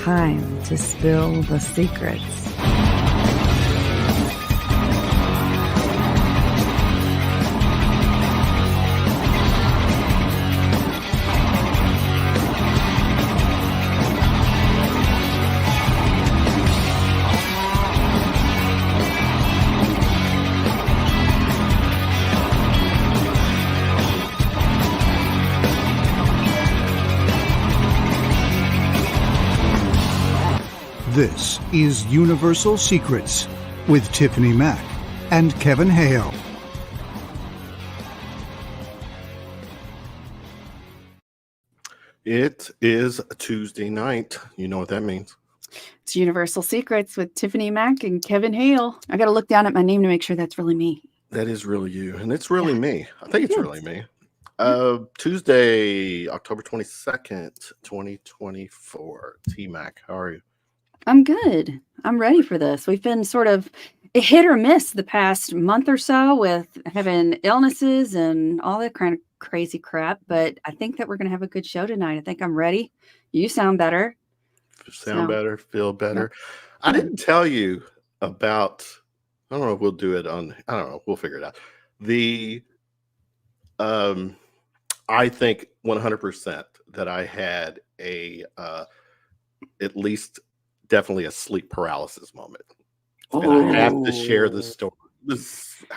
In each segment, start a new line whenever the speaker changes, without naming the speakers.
time to spill the secrets.
This is Universal Secrets with Tiffany Mack and Kevin Hale.
It is a Tuesday night. You know what that means.
It's Universal Secrets with Tiffany Mack and Kevin Hale. I got to look down at my name to make sure that's really me.
That is really you. And it's really me. I think it's really me. Tuesday, October 22nd, 2024. T-Mac, how are you?
I'm good. I'm ready for this. We've been sort of a hit or miss the past month or so with having illnesses and all that kind of crazy crap. But I think that we're going to have a good show tonight. I think I'm ready. You sound better.
Better, feel better. Yeah. I didn't tell you about, I don't know if we'll do it on, I don't know. We'll figure it out. I think 100% that I had at least definitely a sleep paralysis moment. And I have to share this story. I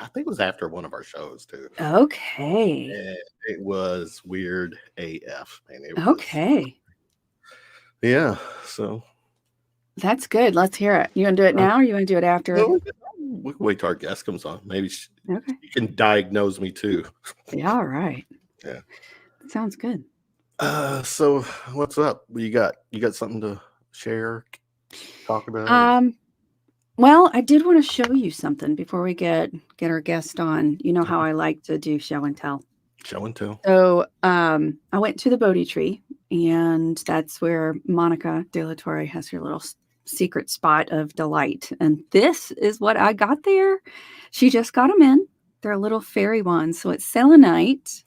think it was after one of our shows too.
Okay.
And it was weird AF. Yeah. So
that's good. Let's hear it. You want to do it now or you want to do it after?
We can wait till our guest comes on. Maybe
you
can diagnose me too.
Yeah. All right.
Yeah.
Sounds good.
So what's up? You got something to share? Talk about?
Well, I did want to show you something before we get our guest on. You know how I like to do show and tell.
Show and tell.
So I went to the Bodhi tree, and that's where Monica De La Torre has her little secret spot of delight. And this is what I got there. She just got them in. They're little fairy ones. So it's selenite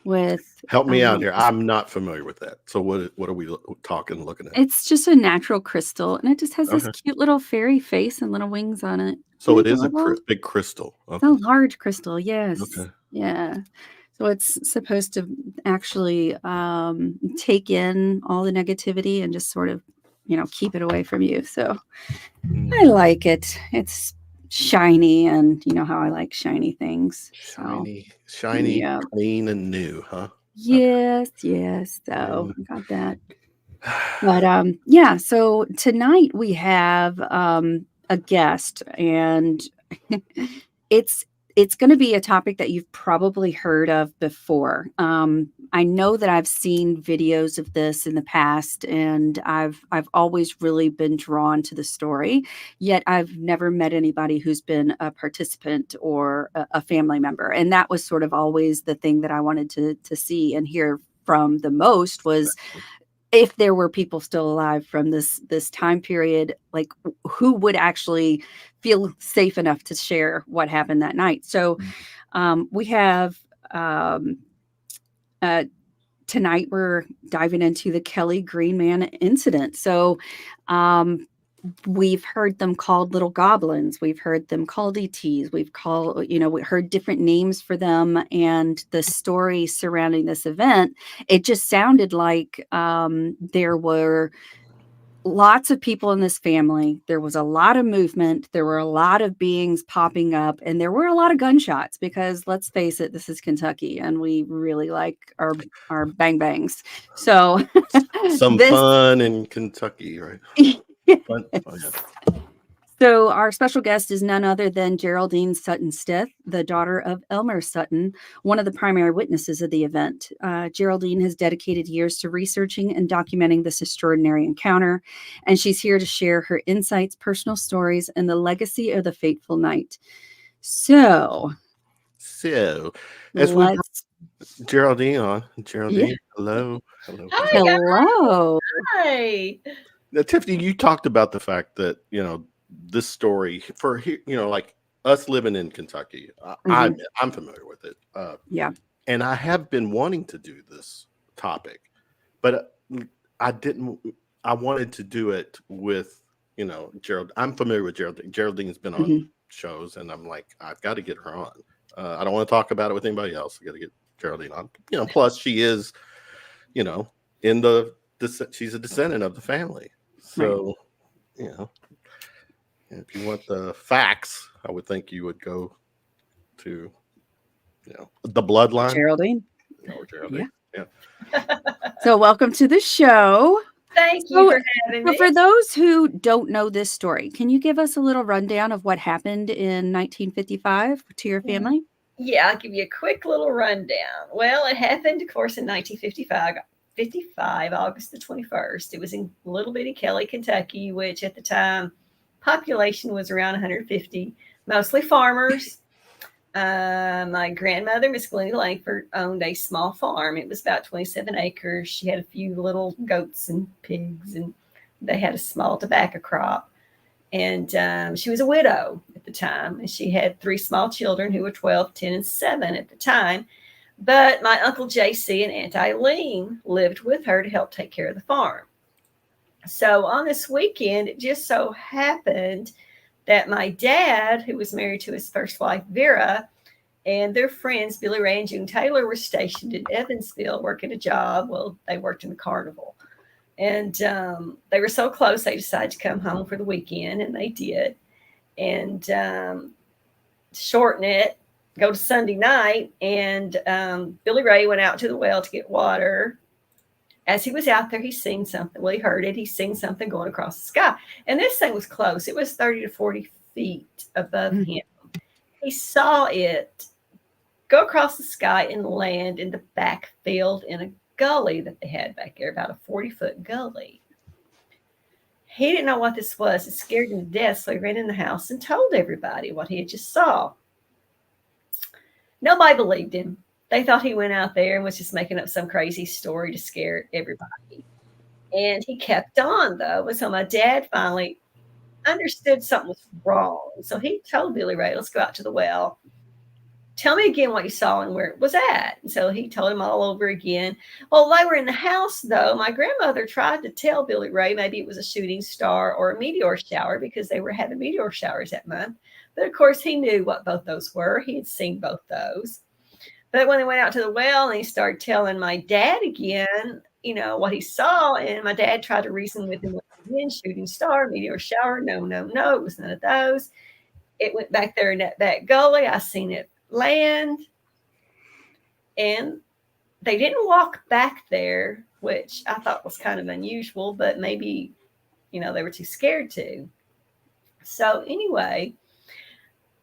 with...
Help me out here. I'm not familiar with that. So what are we looking at?
It's just a natural crystal, and it just has this cute little fairy face and little wings on it.
So it is a big crystal.
Okay. It's a large crystal, yes.
Okay.
Yeah. So it's supposed to actually take in all the negativity and just sort of, keep it away from you. So I like it. It's shiny, and you know how I like shiny things.
Shiny, yeah. Clean and new, huh?
Yes. So I got that. But so tonight we have a guest, and it's going to be a topic that you've probably heard of before. I know that I've seen videos of this in the past, and I've always really been drawn to the story, yet I've never met anybody who's been a participant or a family member. And that was sort of always the thing that I wanted to see and hear from the most was if there were people still alive from this time period, like who would actually feel safe enough to share what happened that night. So we have tonight we're diving into the Kelly Green Man incident. So we've heard them called little goblins. We've heard them called ETs. We heard different names for them, and the story surrounding this event, it just sounded like there were lots of people in this family. There was a lot of movement. There were a lot of beings popping up, and there were a lot of gunshots because let's face it, this is Kentucky and we really like our bang bangs. So
fun in Kentucky, right? Fun.
So our special guest is none other than Geraldine Sutton Stith, the daughter of Elmer Sutton, one of the primary witnesses of the event. Geraldine has dedicated years to researching and documenting this extraordinary encounter, and she's here to share her insights, personal stories, and the legacy of the fateful night. So
as we Geraldine on. Geraldine, hello.
Hi.
Now, Tiffany, you talked about the fact that, this story for here, like us living in Kentucky, I'm familiar with it. And I have been wanting to do this topic, but I didn't I wanted to do it with, Gerald. I'm familiar with Geraldine. Geraldine's been on
Mhm.
shows, and I'm like, I've got to get her on. I don't want to talk about it with anybody else. I got to get Geraldine on. Plus she is, in she's a descendant of the family.
Right.
So, if you want the facts, I would think you would go to, the bloodline.
Geraldine.
Or Geraldine. Yeah.
So welcome to the show.
Thank you for having me.
For those who don't know this story, can you give us a little rundown of what happened in 1955 to your family?
Yeah, I'll give you a quick little rundown. Well, it happened, of course, in 1955, August the 21st. It was in little bitty Kelly, Kentucky, which at the time population was around 150, mostly farmers. My grandmother, Miss Glennie Langford, owned a small farm. It was about 27 acres. She had a few little goats and pigs, and they had a small tobacco crop. And she was a widow at the time, and she had 3 small children who were 12, 10, and 7 at the time. But my Uncle J.C. and Aunt Eileen lived with her to help take care of the farm. So on this weekend, it just so happened that my dad, who was married to his first wife, Vera, and their friends, Billy Ray and June Taylor, were stationed in Evansville working a job. Well, they worked in the carnival. And they were so close, they decided to come home for the weekend, and they did. And shorten it, go to Sunday night, and Billy Ray went out to the well to get water. As he was out there, he seen something. Well, he heard it. He seen something going across the sky. And this thing was close. It was 30 to 40 feet above him. He saw it go across the sky and land in the backfield in a gully that they had back there, about a 40-foot gully. He didn't know what this was. It scared him to death, so he ran in the house and told everybody what he had just saw. Nobody believed him. They thought he went out there and was just making up some crazy story to scare everybody. And he kept on, though. And so my dad finally understood something was wrong. So he told Billy Ray, let's go out to the well. Tell me again what you saw and where it was at. And so he told him all over again. Well, they were in the house, though. My grandmother tried to tell Billy Ray maybe it was a shooting star or a meteor shower because they were having meteor showers that month. But, of course, he knew what both those were. He had seen both those. But when they went out to the well and he started telling my dad again, what he saw, and my dad tried to reason with him again, shooting star, meteor shower. No, it was none of those. It went back there in that back gully. I seen it land. And they didn't walk back there, which I thought was kind of unusual, but maybe, they were too scared to. So anyway,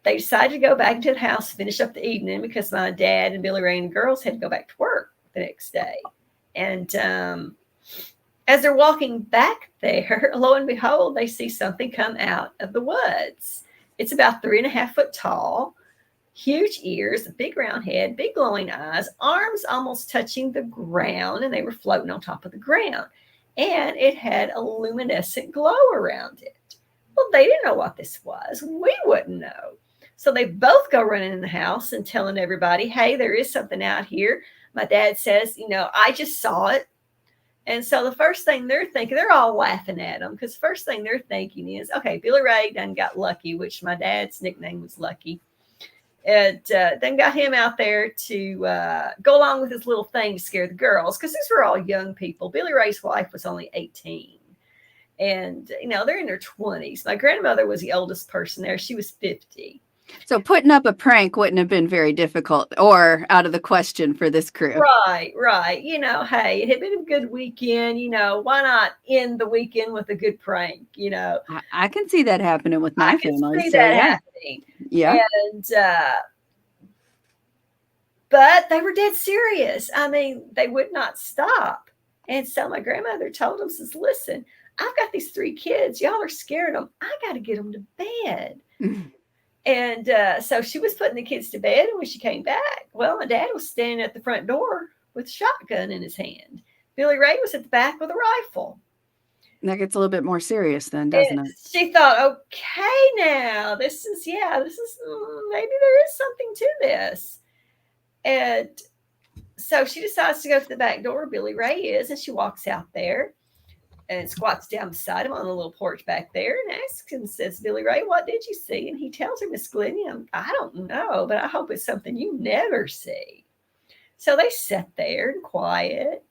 they decided to go back into the house, finish up the evening because my dad and Billy Ray and the girls had to go back to work the next day. And as they're walking back there, lo and behold, they see something come out of the woods. It's about 3.5 foot tall, huge ears, a big round head, big glowing eyes, arms almost touching the ground, and they were floating on top of the ground. And it had a luminescent glow around it. Well, they didn't know what this was. We wouldn't know. So they both go running in the house and telling everybody, hey, there is something out here. My dad says, I just saw it. And so the first thing they're thinking, they're all laughing at them because the first thing they're thinking is, okay, Billy Ray done got lucky, which my dad's nickname was Lucky. And then got him out there to go along with his little thing to scare the girls because these were all young people. Billy Ray's wife was only 18. And, they're in their 20s. My grandmother was the oldest person there. She was 50.
So putting up a prank wouldn't have been very difficult or out of the question for this crew.
Right. Hey, it had been a good weekend. Why not end the weekend with a good prank?
I can see that happening with my family.
See that happening.
Yeah.
And, but they were dead serious. I mean, they would not stop. And so my grandmother told them, says, listen, I've got these 3 kids. Y'all are scaring them. I got to get them to bed. And so she was putting the kids to bed. And when she came back, well, my dad was standing at the front door with a shotgun in his hand. Billy Ray was at the back with a rifle.
That gets a little bit more serious then, doesn't it?
She thought, okay, now this is maybe there is something to this. And so she decides to go to the back door where Billy Ray is, and she walks out there. and squats down beside him on the little porch back there and asks him, says, Billy Ray, what did you see? And he tells her, Miss Glennie, I don't know, but I hope it's something you never see. So they sat there and quiet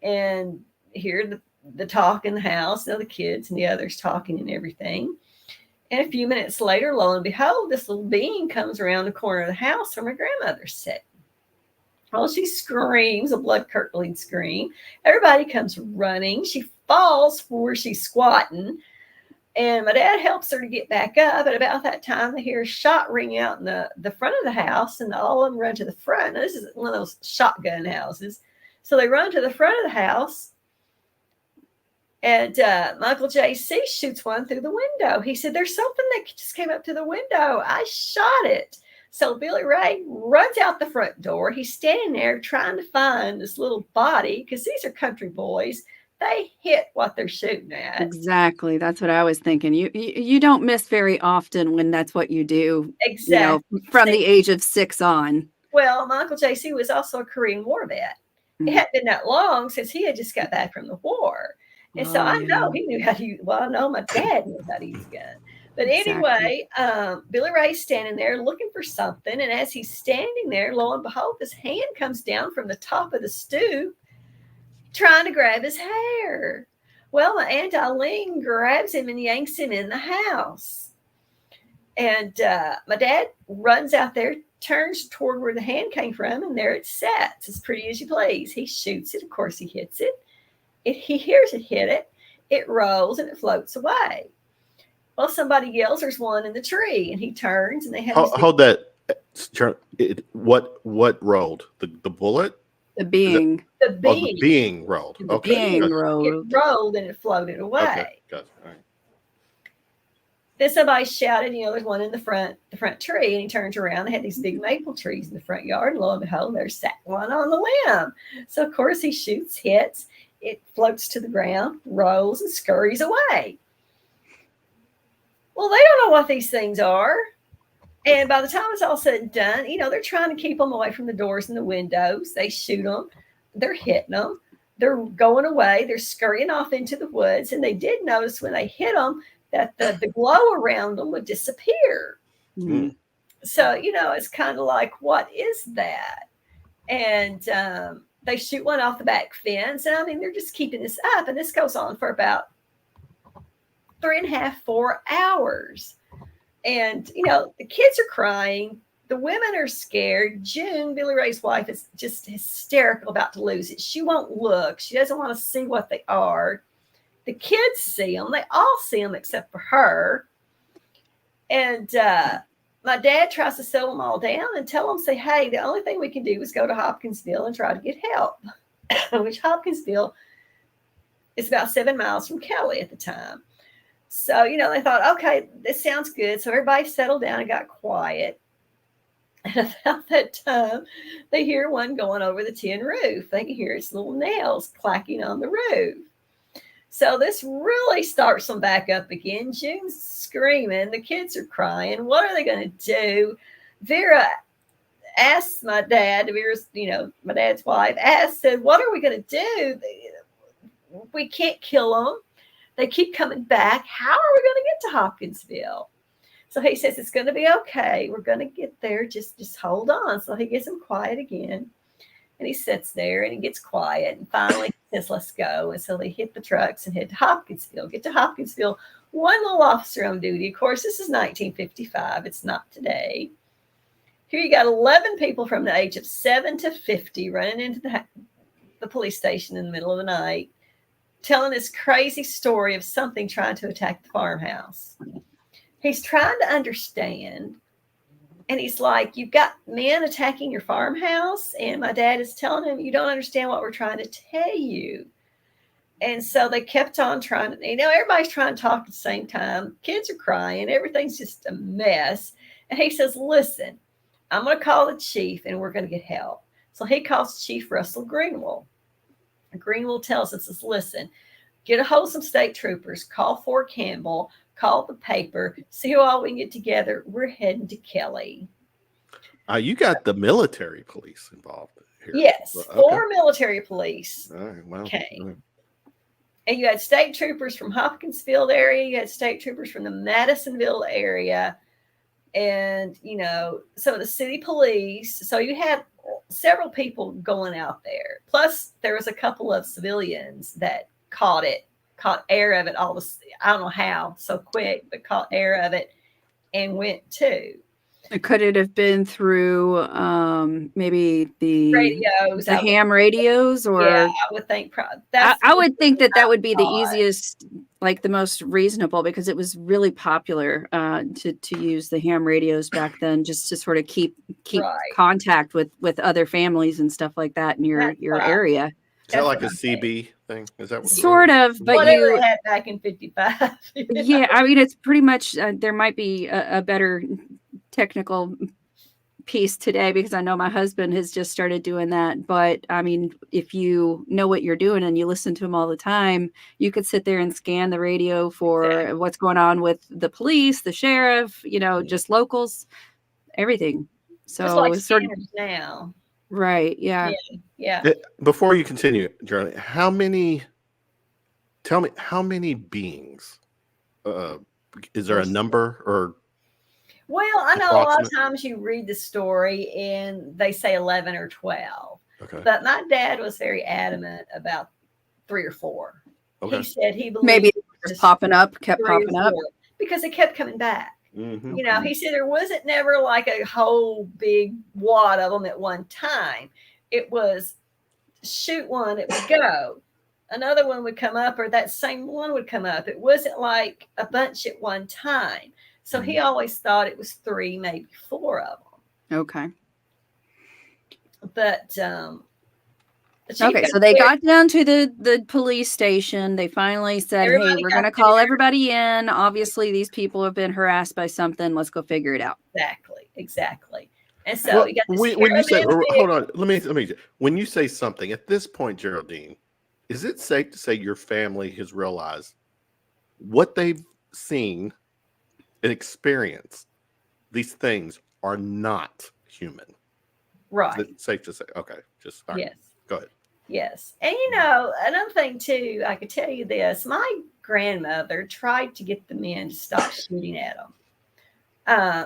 and hear the talk in the house, the kids and the others talking and everything. And a few minutes later, lo and behold, this little being comes around the corner of the house where my grandmother's sitting. Well, she screams, a blood-curdling scream. Everybody comes running. She falls where she's squatting. And my dad helps her to get back up. At about that time, they hear a shot ring out in the front of the house, and all of them run to the front. Now, this is one of those shotgun houses. So they run to the front of the house, and Michael J.C. shoots one through the window. He said, there's something that just came up to the window. I shot it. So Billy Ray runs out the front door. He's standing there trying to find this little body because these are country boys. They hit what they're shooting at.
Exactly. That's what I was thinking. You don't miss very often when that's what you do.
Exactly.
From the age of 6 on.
Well, Michael J.C. was also a Korean War vet. Mm-hmm. It hadn't been that long since he had just got back from the war. And so I know he knew how to use, well, I know my dad knew how to use a gun. But anyway, Billy Ray's standing there looking for something. And as he's standing there, lo and behold, this hand comes down from the top of the stoop trying to grab his hair. Well, my Aunt Eileen grabs him and yanks him in the house. And my dad runs out there, turns toward where the hand came from, and there it sits, as pretty as you please. He shoots it. Of course, he hits it. He hears it hit it. It rolls, and it floats away. Well, somebody yells, there's one in the tree, and he turns, and they have...
Hold that. What rolled? The bullet?
The being.
The being.
Oh, the being rolled.
The being rolled.
It rolled, and it floated away.
Okay, gotcha. All right.
Then somebody shouted, there's one in the front tree, and he turns around. They had these big maple trees in the front yard, and lo and behold, there's sat one on the limb. So, of course, he shoots, hits, it floats to the ground, rolls, and scurries away. Well, they don't know what these things are. And by the time it's all said and done, they're trying to keep them away from the doors and the windows. They shoot them. They're hitting them. They're going away. They're scurrying off into the woods. And they did notice when they hit them that the glow around them would disappear.
Mm-hmm.
So, it's kind of like, what is that? And they shoot one off the back fence. And they're just keeping this up. And this goes on for about 3.5, 4 hours. And, the kids are crying. The women are scared. June, Billy Ray's wife, is just hysterical, about to lose it. She won't look. She doesn't want to see what they are. The kids see them. They all see them except for her. And my dad tries to settle them all down and tell them, say, hey, the only thing we can do is go to Hopkinsville and try to get help, which Hopkinsville is about 7 miles from Kelly at the time. So, they thought, okay, this sounds good. So everybody settled down and got quiet. And about that time, they hear one going over the tin roof. They can hear its little nails clacking on the roof. So this really starts them back up again. June's screaming. The kids are crying. What are they going to do? Vera asked my dad, Vera's, my dad's wife, said, what are we going to do? We can't kill them. They keep coming back. How are we going to get to Hopkinsville? So he says, it's going to be okay. We're going to get there. Just hold on. So he gets them quiet again. And he sits there and he gets quiet. And finally he says, let's go. And so they hit the trucks and head to Hopkinsville. Get to Hopkinsville. One little officer on duty. Of course, this is 1955. It's not today. Here you got 11 people from the age of 7 to 50 running into the police station in the middle of the night, telling this crazy story of something trying to attack the farmhouse. He's trying to understand. And he's like, you've got men attacking your farmhouse. And my dad is telling him, you don't understand what we're trying to tell you. And so they kept on trying to, everybody's trying to talk at the same time. Kids are crying. Everything's just a mess. And he says, listen, I'm going to call the chief and we're going to get help. So he calls Chief Russell Greenwell. Greenwell tells us, listen, get a hold of some state troopers, call Fort Campbell, call the paper, see who all we can get together. We're heading to Kelly.
You got the military police involved here.
Yes,
okay.
4 military police
all right, well,
came. And you had state troopers from Hopkinsville area. You had state troopers from the Madisonville area. And, you know, some of the city police. So you had several people going out there. Plus, there was a couple of civilians that caught air of it. I don't know how so quick, but caught air of it and went too.
Could it have been through maybe the
Radios,
the ham radios, or
yeah, I would think
I would think that would be the easiest, like the most reasonable, because it was really popular to use the ham radios back then, just to sort of keep
right.
contact with other families and stuff like that in your area.
Is that like a CB thing? Is that
sort of? But
whatever they had back in 55.
Yeah, I mean, it's pretty much. There might be a better technical piece today, because I know my husband has just started doing that. But I mean, if you know what you're doing and you listen to him all the time, you could sit there and scan the radio for what's going on with the police, the sheriff, you know, just locals, everything. So
it's like
sort of
now.
Right. Yeah.
Before you continue, Geraldine, tell me how many beings, is there a number or?
Well, I know a lot of times you read the story and they say 11 or 12.
Okay.
But my dad was very adamant about 3 or 4.
Okay.
He said he believed
maybe kept popping up
because it kept coming back.
Mm-hmm.
You know, he said there wasn't never like a whole big wad of them at one time. It was shoot one, it would go. Another one would come up, or that same one would come up. It wasn't like a bunch at one time. So he always thought it was 3, maybe 4 of them.
Okay.
But
okay, so they got down to the police station. They finally said, hey, we're going to call everybody in. Obviously, these people have been harassed by something. Let's go figure it out.
Exactly. And so you got this
when you say, hold on, let me, when you say something at this point, Geraldine, is it safe to say your family has realized what they've seen and experienced? These things are not human.
Right.
Is it safe to say? Okay. Just
yes.
Right. Go ahead.
Yes. And you know, another thing too, I could tell you this. My grandmother tried to get the men to stop shooting at them.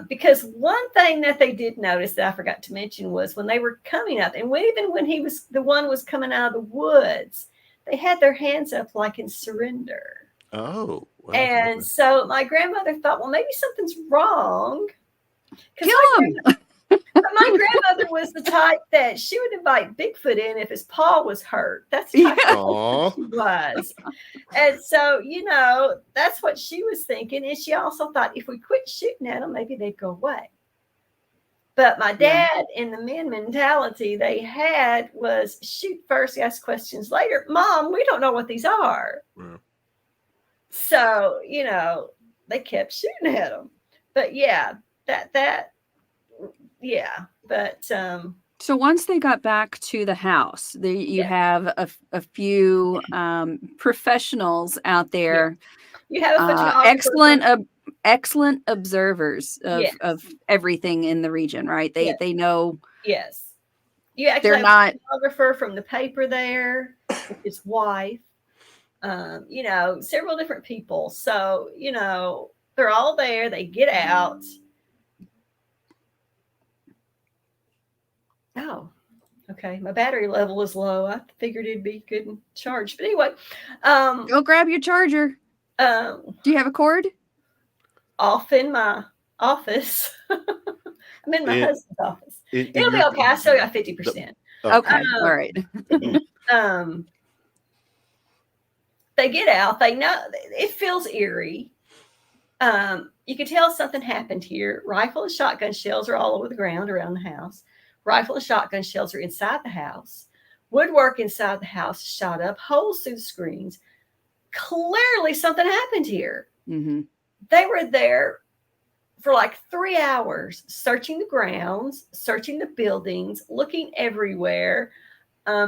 Because one thing that they did notice that I forgot to mention was when they were coming up, and even when the one was coming out of the woods, they had their hands up like in surrender.
Oh. Wow.
And so my grandmother thought, well, maybe something's wrong.
Kill him.
But my grandmother was the type that she would invite Bigfoot in if his paw was hurt. That's the type of she was. And so, you know, that's what she was thinking. And she also thought if we quit shooting at them, maybe they'd go away. But my dad and the men mentality they had was shoot first, ask questions later. Mom, we don't know what these are.
Yeah.
So, you know, they kept shooting at them. But yeah, but
so once they got back to the house, you have a few professionals out there.
You have a photographer.
excellent observers of everything in the region, right? They know.
Yes. You actually have a photographer from the paper there, his wife, you know, several different people. So, you know, they're all there. They get out. Oh, okay. My battery level is low. I figured it'd be good and charged. But anyway,
go grab your charger. Do you have a cord?
Off in my office. I'm in my husband's office. It'll be okay. I still got 50%.
Okay. All right.
They get out. They know it feels eerie. You can tell something happened here. Rifle and shotgun shells are all over the ground around the house. Rifle and shotgun shells are inside the house. Woodwork inside the house shot up. Holes through the screens. Clearly something happened here.
Mm-hmm.
They were there for like 3 hours, searching the grounds, searching the buildings, looking everywhere,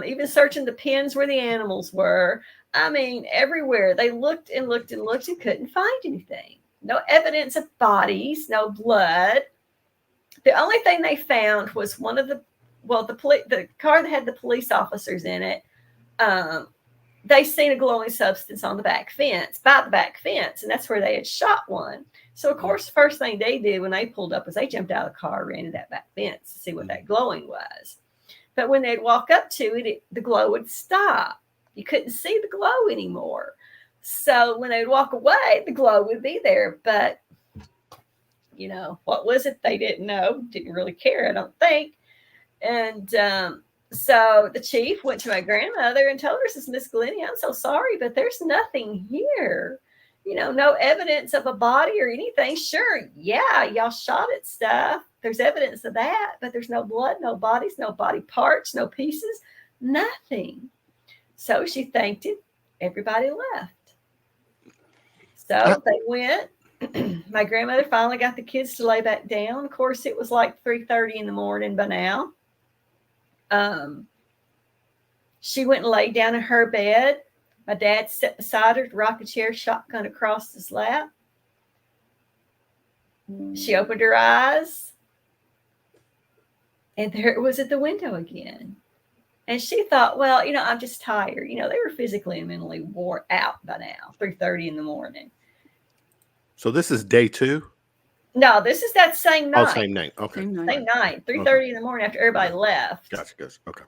even searching the pens where the animals were. I mean, everywhere. They looked and looked and looked and couldn't find anything. No evidence of bodies, no blood. The only thing they found was one of the car that had the police officers in it. they seen a glowing substance on the back fence, by the back fence, and that's where they had shot one. So, of course, the first thing they did when they pulled up was they jumped out of the car, ran to that back fence to see what that glowing was. But when they'd walk up to it, the glow would stop. You couldn't see the glow anymore. So when they'd walk away, the glow would be there. But, you know, what was it? They didn't know, didn't really care, I don't think. And so the chief went to my grandmother and told her, says, Miss Glennie, I'm so sorry, but there's nothing here. You know, no evidence of a body or anything. Sure, yeah, y'all shot at stuff. There's evidence of that, but there's no blood, no bodies, no body parts, no pieces, nothing. So she thanked him. Everybody left. So they went. My grandmother finally got the kids to lay back down. Of course, it was like 3:30 in the morning by now. She went and laid down in her bed. My dad sat beside her, rocking chair, shotgun across his lap. She opened her eyes, and there it was at the window again. And she thought, well, you know, I'm just tired. You know, they were physically and mentally wore out by now, 3:30 in the morning.
So this is day 2?
No, this is that same night.
Oh, same night. Okay.
Same
Same night, 3:30 in the morning after everybody left.
Gotcha. Okay.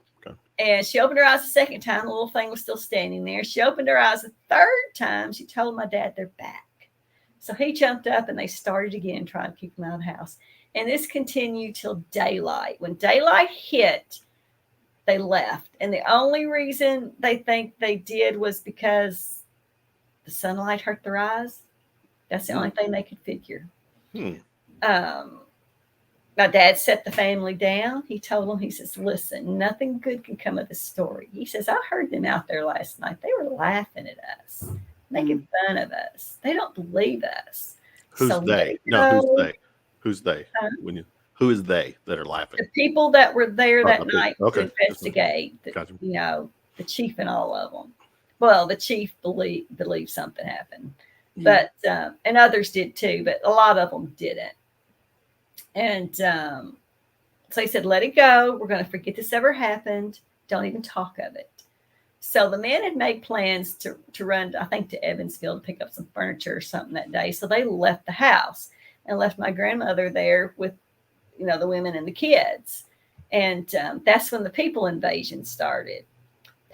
And she opened her eyes the second time. The little thing was still standing there. She opened her eyes the third time. She told my dad they're back. So he jumped up and they started again trying to keep them out of the house. And this continued till daylight. When daylight hit, they left. And the only reason they think they did was because the sunlight hurt their eyes. That's the only thing they could figure. My dad set the family down. He told them, he says, listen, nothing good can come of this story. He says, I heard them out there last night. They were laughing at us, making fun of us. They don't believe us.
Who's
So
they? No, who's they? Who's they? Who is they that are laughing?
The people that were there that night to investigate,
Gotcha.
you know, the chief and all of them. Well, the chief believed something happened, but and others did too, but a lot of them didn't. And so he said, let it go. We're going to forget this ever happened. Don't even talk of it. So the men had made plans to run, I think, to Evansville to pick up some furniture or something that day. So they left the house and left my grandmother there with, you know, the women and the kids. And that's when the people invasion started.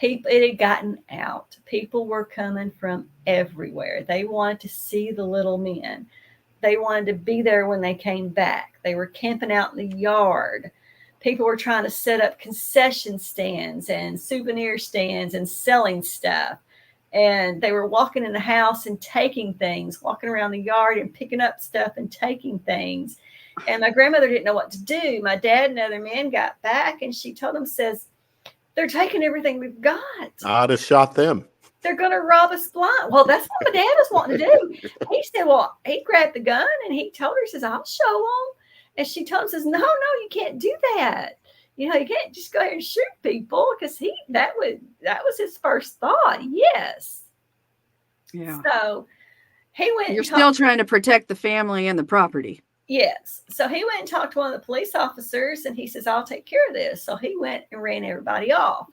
It had gotten out. People were coming from everywhere. They wanted to see the little men. They wanted to be there when they came back. They were camping out in the yard. People were trying to set up concession stands and souvenir stands and selling stuff. And they were walking in the house and taking things, walking around the yard and picking up stuff and taking things. And my grandmother didn't know what to do. My dad and other men got back and she told them, says, they're taking everything we've got.
I'd have shot them.
They're going to rob us blind. Well, that's what my dad was wanting to do. He said, well, he grabbed the gun and he told her, he says, I'll show them. And she told him, says, no, you can't do that. You know, you can't just go ahead and shoot people because that was his first thought. Yes.
Yeah.
So he went.
You're still trying to protect the family and the property.
Yes. So he went and talked to one of the police officers and he says, I'll take care of this. So he went and ran everybody off.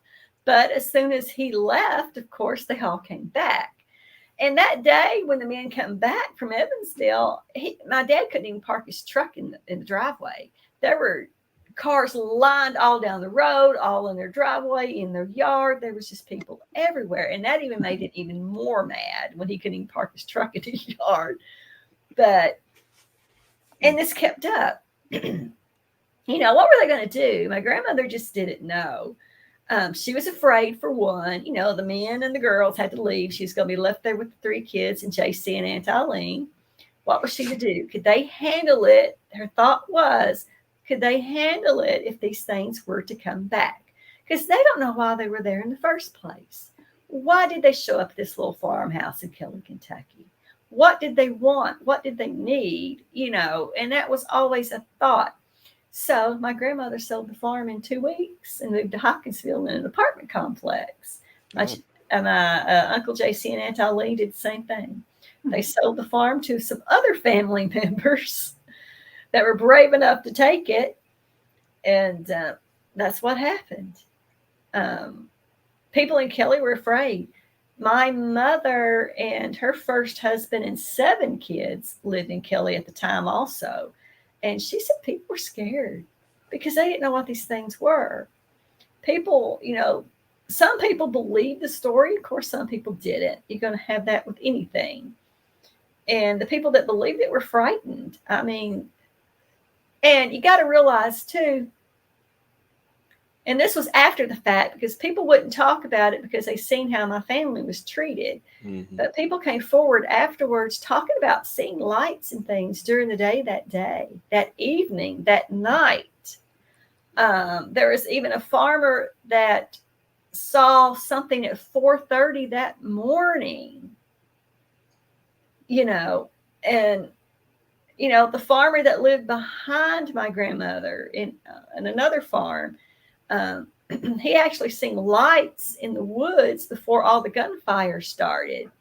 But as soon as he left, of course, they all came back. And that day when the men come back from Evansville, my dad couldn't even park his truck in the driveway. There were cars lined all down the road, all in their driveway, in their yard. There was just people everywhere. And that even made it even more mad when he couldn't even park his truck in his yard. And this kept up. You know, what were they going to do? My grandmother just didn't know. She was afraid, for one. You know, the men and the girls had to leave. She was going to be left there with the 3 kids and JC and Aunt Eileen. What was she to do? Could they handle it? Her thought was, could they handle it if these things were to come back? Because they don't know why they were there in the first place. Why did they show up at this little farmhouse in Kelly, Kentucky? What did they want? What did they need? You know, and that was always a thought. So my grandmother sold the farm in 2 weeks and moved to Hopkinsville in an apartment complex. My Uncle JC and Aunt Eileen did the same thing. They sold the farm to some other family members that were brave enough to take it. And that's what happened. People in Kelly were afraid. My mother and her first husband and 7 kids lived in Kelly at the time also. And she said people were scared because they didn't know what these things were. People, some people believed the story. Of course, some people didn't. You're going to have that with anything. And the people that believed it were frightened. I mean, and you got to realize too, and this was after the fact because people wouldn't talk about it because they seen how my family was treated. Mm-hmm. But people came forward afterwards talking about seeing lights and things during the day, that evening, that night. There was even a farmer that saw something at 4:30 that morning, and the farmer that lived behind my grandmother in another farm, he actually seen lights in the woods before all the gunfire started.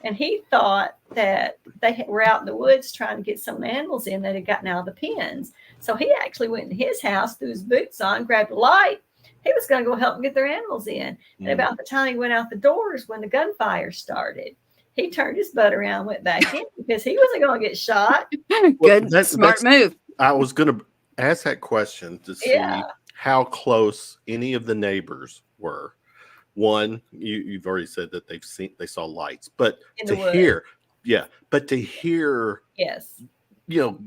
And he thought that they were out in the woods trying to get some animals in that had gotten out of the pens. So he actually went in his house, threw his boots on, grabbed a light. He was going to go help them get their animals in. Mm. And about the time he went out the doors when the gunfire started, he turned his butt around, went back in because he wasn't going to get shot.
Good, smart move.
I was going to ask that question to see how close any of the neighbors were. One, you've already said that they saw lights, but to hear,
yes,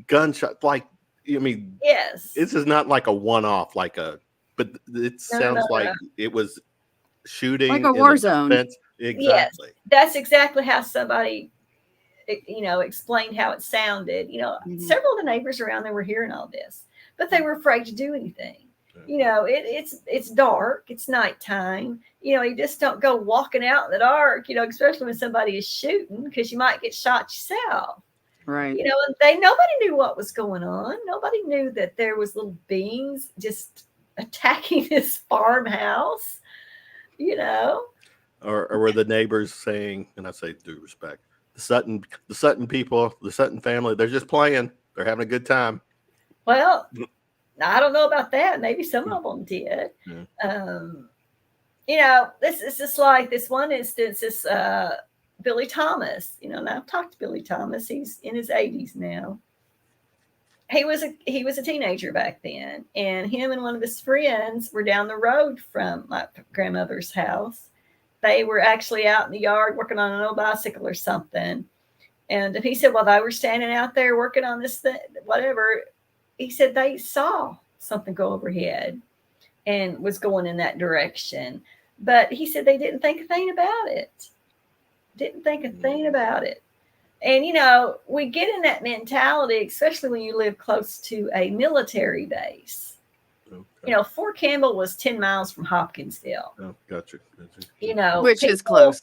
gunshot, like,
yes,
this is not like a one-off, but it sounds like it was shooting
like a war zone.
Exactly.
Yes, that's exactly how somebody, explained how it sounded. Mm-hmm. Several of the neighbors around there were hearing all this, but they were afraid to do anything. It's dark. It's nighttime. You just don't go walking out in the dark, especially when somebody is shooting because you might get shot yourself.
Right.
And nobody knew what was going on. Nobody knew that there was little beings just attacking this farmhouse,
Or were the neighbors saying, and I say due respect, the Sutton people, the Sutton family, they're just playing. They're having a good time.
Well, I don't know about that. Maybe some of them did. Yeah. This is just like this one instance, this Billy Thomas, and I've talked to Billy Thomas. He's in his 80s now. He was a teenager back then, and him and one of his friends were down the road from my grandmother's house. They were actually out in the yard working on an old bicycle or something. And he said, well, they were standing out there working on this thing, whatever. He said they saw something go overhead and was going in that direction. But he said they didn't think a thing about it. And, we get in that mentality, especially when you live close to a military base. Okay. Fort Campbell was 10 miles from Hopkinsville.
Oh, gotcha.
Which is close.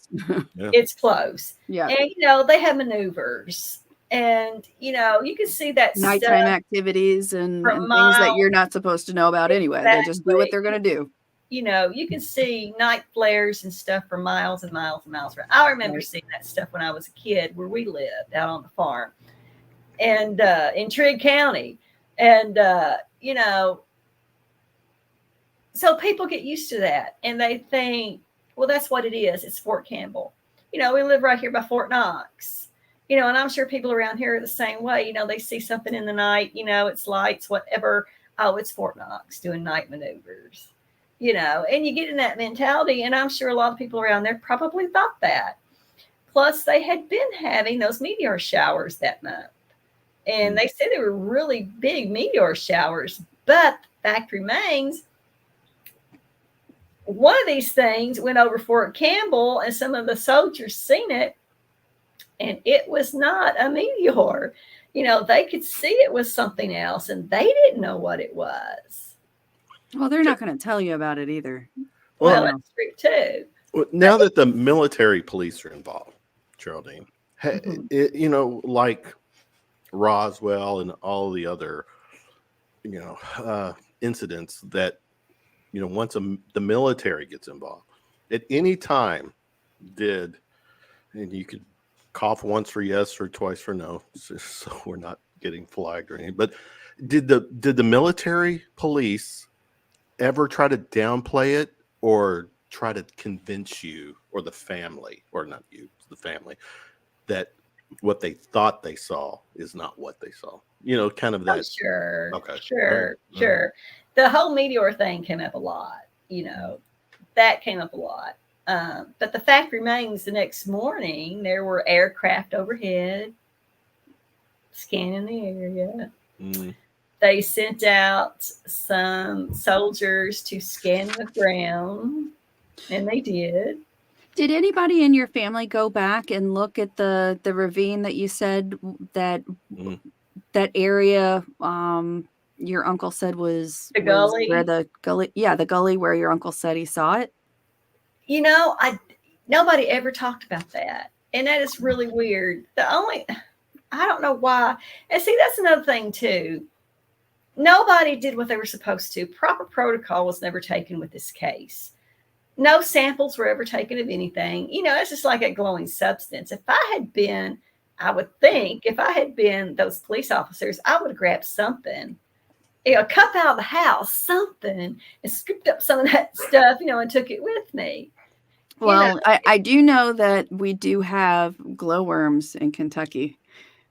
It's close.
Yeah.
And, they have maneuvers. And, you can see that
nighttime activities and things that you're not supposed to know about anyway. Exactly. They just do what they're going to do.
You can see night flares and stuff for miles and miles and miles. I remember seeing that stuff when I was a kid where we lived out on the farm and in Trigg County. And, so people get used to that and they think, well, that's what it is. It's Fort Campbell. We live right here by Fort Knox. And I'm sure people around here are the same way. They see something in the night, it's lights, whatever. Oh, it's Fort Knox doing night maneuvers, and you get in that mentality. And I'm sure a lot of people around there probably thought that. Plus, they had been having those meteor showers that month. And they said they were really big meteor showers. But the fact remains, one of these things went over Fort Campbell and some of the soldiers seen it. And it was not a meteor. They could see it was something else and they didn't know what it was.
Well, they're not going to tell you about it either.
Well, that's true too.
Well, now that the military police are involved, Geraldine, like Roswell and all the other, incidents that, once the military gets involved, at any time and you could cough once for yes or twice for no, so we're not getting flagged or anything. But did the military police ever try to downplay it or try to convince you or the family, or not you, the family, that what they thought they saw is not what they saw. You know, kind of
Oh,
that.
sure.
Okay.
Sure.
All
Sure. The whole meteor thing came up a lot, that came up a lot. But the fact remains the next morning, there were aircraft overhead scanning the area.
Mm.
They sent out some soldiers to scan the ground, and they did.
Did anybody in your family go back and look at the ravine that you said that
Mm.
that area your uncle said was
The
where
gully.
the gully, the gully where your uncle said he saw it?
Nobody ever talked about that. And that is really weird. I don't know why. And see, that's another thing too. Nobody did what they were supposed to. Proper protocol was never taken with this case. No samples were ever taken of anything. It's just like a glowing substance. I would think if I had been those police officers, I would have grabbed something, cup out of the house, something, and scooped up some of that stuff, and took it with me.
Well, I do know that we do have glowworms in Kentucky,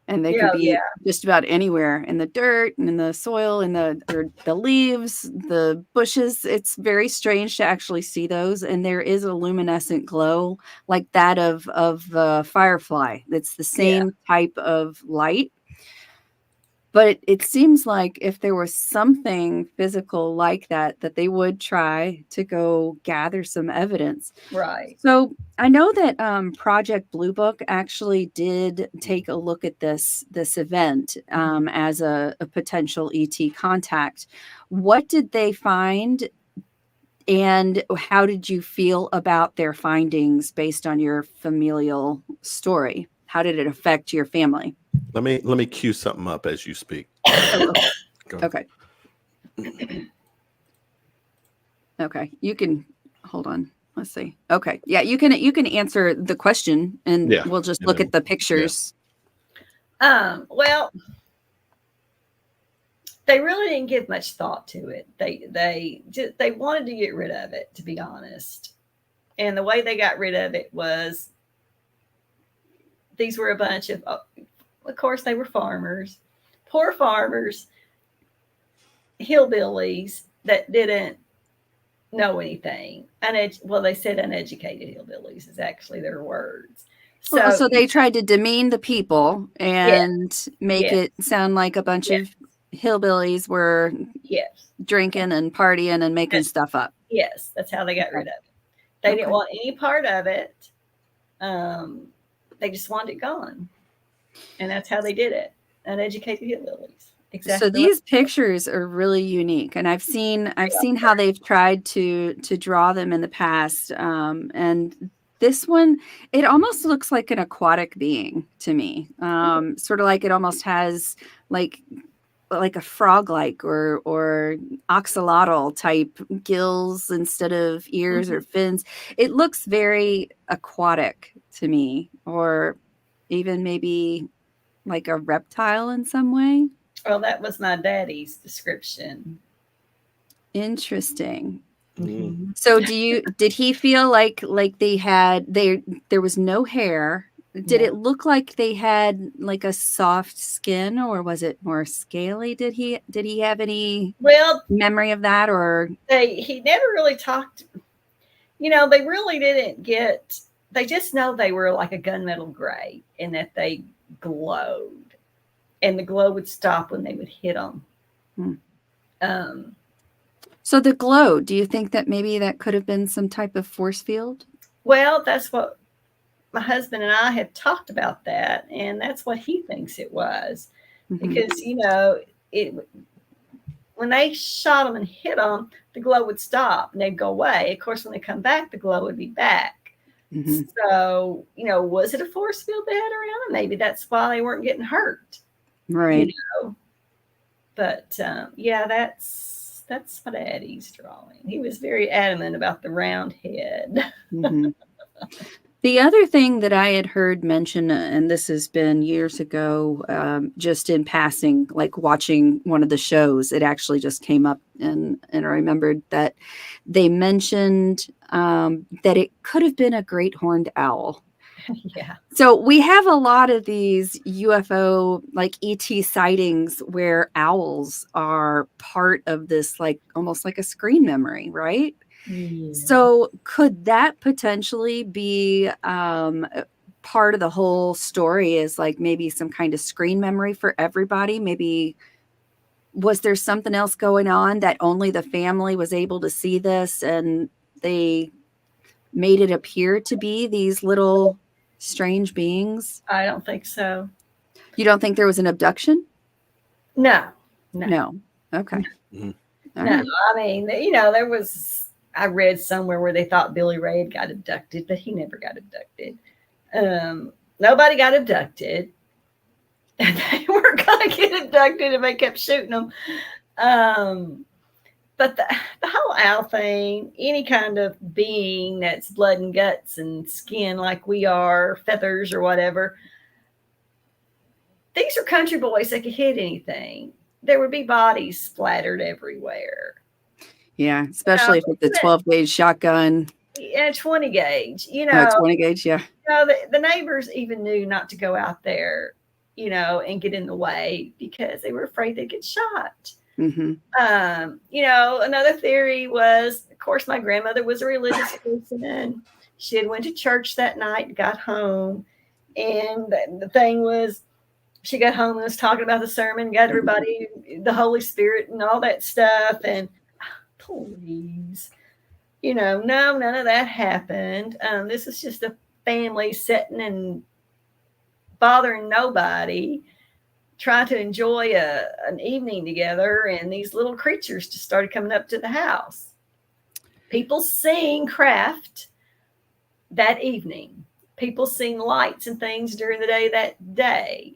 and they can be just about anywhere in the dirt and in the soil, in the leaves, the bushes. It's very strange to actually see those, and there is a luminescent glow like that of a firefly. It's the same type of light. But it seems like if there was something physical like that, that they would try to go gather some evidence.
Right.
So I know that Project Blue Book actually did take a look at this event as a potential ET contact. What did they find, and how did you feel about their findings based on your familial story? How did it affect your family?
Let me cue something up as you speak.
Okay. Okay. You can hold on. Let's see. Okay. Yeah, you can answer the question, and we'll just look at the pictures.
Well, they really didn't give much thought to it. They wanted to get rid of it, to be honest. And the way they got rid of it was, these were a bunch of course, they were farmers, poor farmers, hillbillies that didn't know anything. They said uneducated hillbillies is actually their words.
So they tried to demean the people and make it sound like a bunch of hillbillies were drinking and partying and making stuff up.
Yes, that's how they got rid of it. They didn't want any part of it. They just wanted it gone. And that's how they did it. Uneducated hillbillies. Exactly.
So these pictures are really unique, and I've seen how they've tried to draw them in the past. And this one, it almost looks like an aquatic being to me. Sort of like it almost has like a frog-like or axolotl type gills instead of ears or fins. It looks very aquatic to me, or even maybe like a reptile in some way.
Well, that was my daddy's description.
Interesting. Mm-hmm. So did he feel like there was no hair? Did it look like they had like a soft skin, or was it more scaly? Did he have any memory of that? Or
he never really talked. They really didn't get. They just know they were like a gunmetal gray, and that they glowed, and the glow would stop when they would hit them.
So the glow, do you think that maybe that could have been some type of force field?
Well, that's what my husband and I had talked about that, and that's what he thinks it was. Because, when they shot them and hit them, the glow would stop and they'd go away. Of course, when they come back, the glow would be back. So, was it a force field they had around them? Maybe that's why they weren't getting hurt.
Right.
But, that's my daddy's drawing. He was very adamant about the round head.
The other thing that I had heard mentioned, and this has been years ago, just in passing, like watching one of the shows, it actually just came up, and I remembered that they mentioned that it could have been a great horned owl.
Yeah.
So we have a lot of these UFO, like ET sightings, where owls are part of this, like almost like a screen memory, right?
Yeah.
So could that potentially be part of the whole story, is like maybe some kind of screen memory for everybody? Maybe was there something else going on that only the family was able to see this, and they made it appear to be these little strange beings?
I don't think so.
You don't think there was an abduction?
No.
No. Okay.
Mhm.
All
No,
right.
I mean, there was, I read somewhere where they thought Billy Ray had got abducted, but he never got abducted. Nobody got abducted. And they weren't going to get abducted if they kept shooting them. But the whole owl thing, any kind of being that's blood and guts and skin like we are, feathers or whatever, these are country boys that could hit anything. There would be bodies splattered everywhere.
Yeah, especially if it's a 12-gauge shotgun.
And a 20 gauge,
20 gauge, yeah.
The neighbors even knew not to go out there, and get in the way because they were afraid they'd get shot.
Mm-hmm.
Another theory was, of course, my grandmother was a religious person, and she had went to church that night and got home. And the thing was, she got home and was talking about the sermon, got everybody, the Holy Spirit and all that stuff. And please, no, none of that happened. This is just a family sitting and bothering nobody, trying to enjoy an evening together, and these little creatures just started coming up to the house. People seeing craft that evening. People seeing lights and things during the day that day.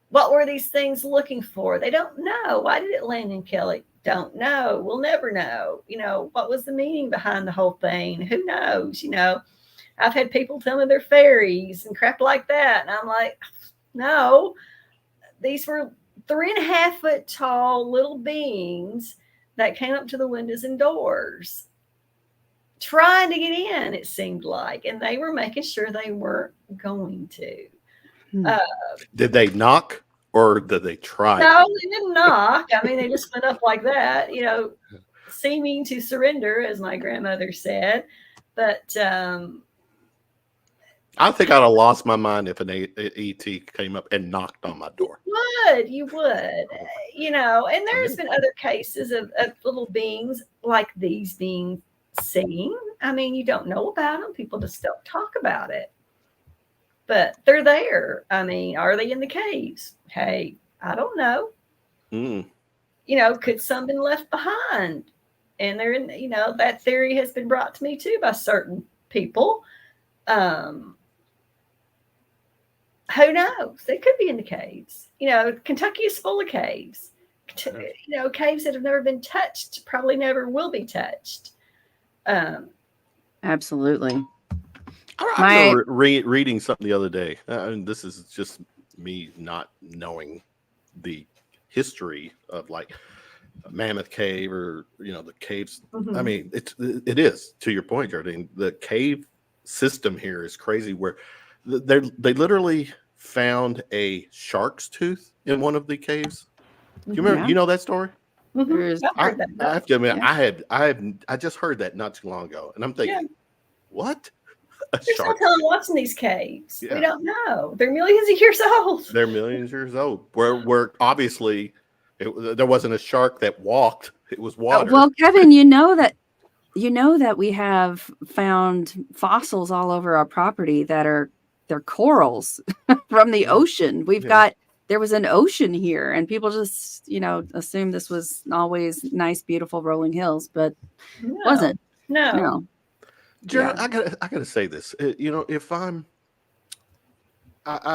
What were these things looking for? They don't know. Why did it land in Kelly? Don't know. We'll never know. What was the meaning behind the whole thing? Who knows? I've had people tell me they're fairies and crap like that. And I'm like, no, these were 3.5 foot tall little beings that came up to the windows and doors trying to get in, it seemed like. And they were making sure they weren't going to.
Did they knock or did they try?
No, they didn't knock. I mean, they just went up like that, seeming to surrender, as my grandmother said. But
I think I'd have lost my mind if an ET came up and knocked on my door.
You would, and there's been other cases of little beings like these being seen. I mean, you don't know about them. People just don't talk about it. But they're there. I mean, are they in the caves? Hey, I don't know. Could some been left behind? And they're in, that theory has been brought to me too by certain people. Who knows? They could be in the caves. Kentucky is full of caves. Caves that have never been touched, probably never will be touched.
Absolutely.
I remember reading something the other day. And this is just me not knowing the history of like Mammoth Cave or the caves.
Mm-hmm.
I mean, it is, to your point, Geraldine. The cave system here is crazy. Where they literally found a shark's tooth in one of the caves. Do you remember?
Yeah.
You know that story?
Mm-hmm.
I have to admit, yeah. I just heard that not too long ago, and I'm thinking, what?
There's no telling what's in these caves.
Yeah.
We don't know. They're millions of years old.
They're millions of years old. Where obviously there wasn't a shark that walked; it was water.
Well, Kevin, you know that we have found fossils all over our property they're corals from the ocean. There was an ocean here, and people just assumed this was always nice, beautiful rolling hills, but it wasn't. No.
Gerald, I gotta say this. If I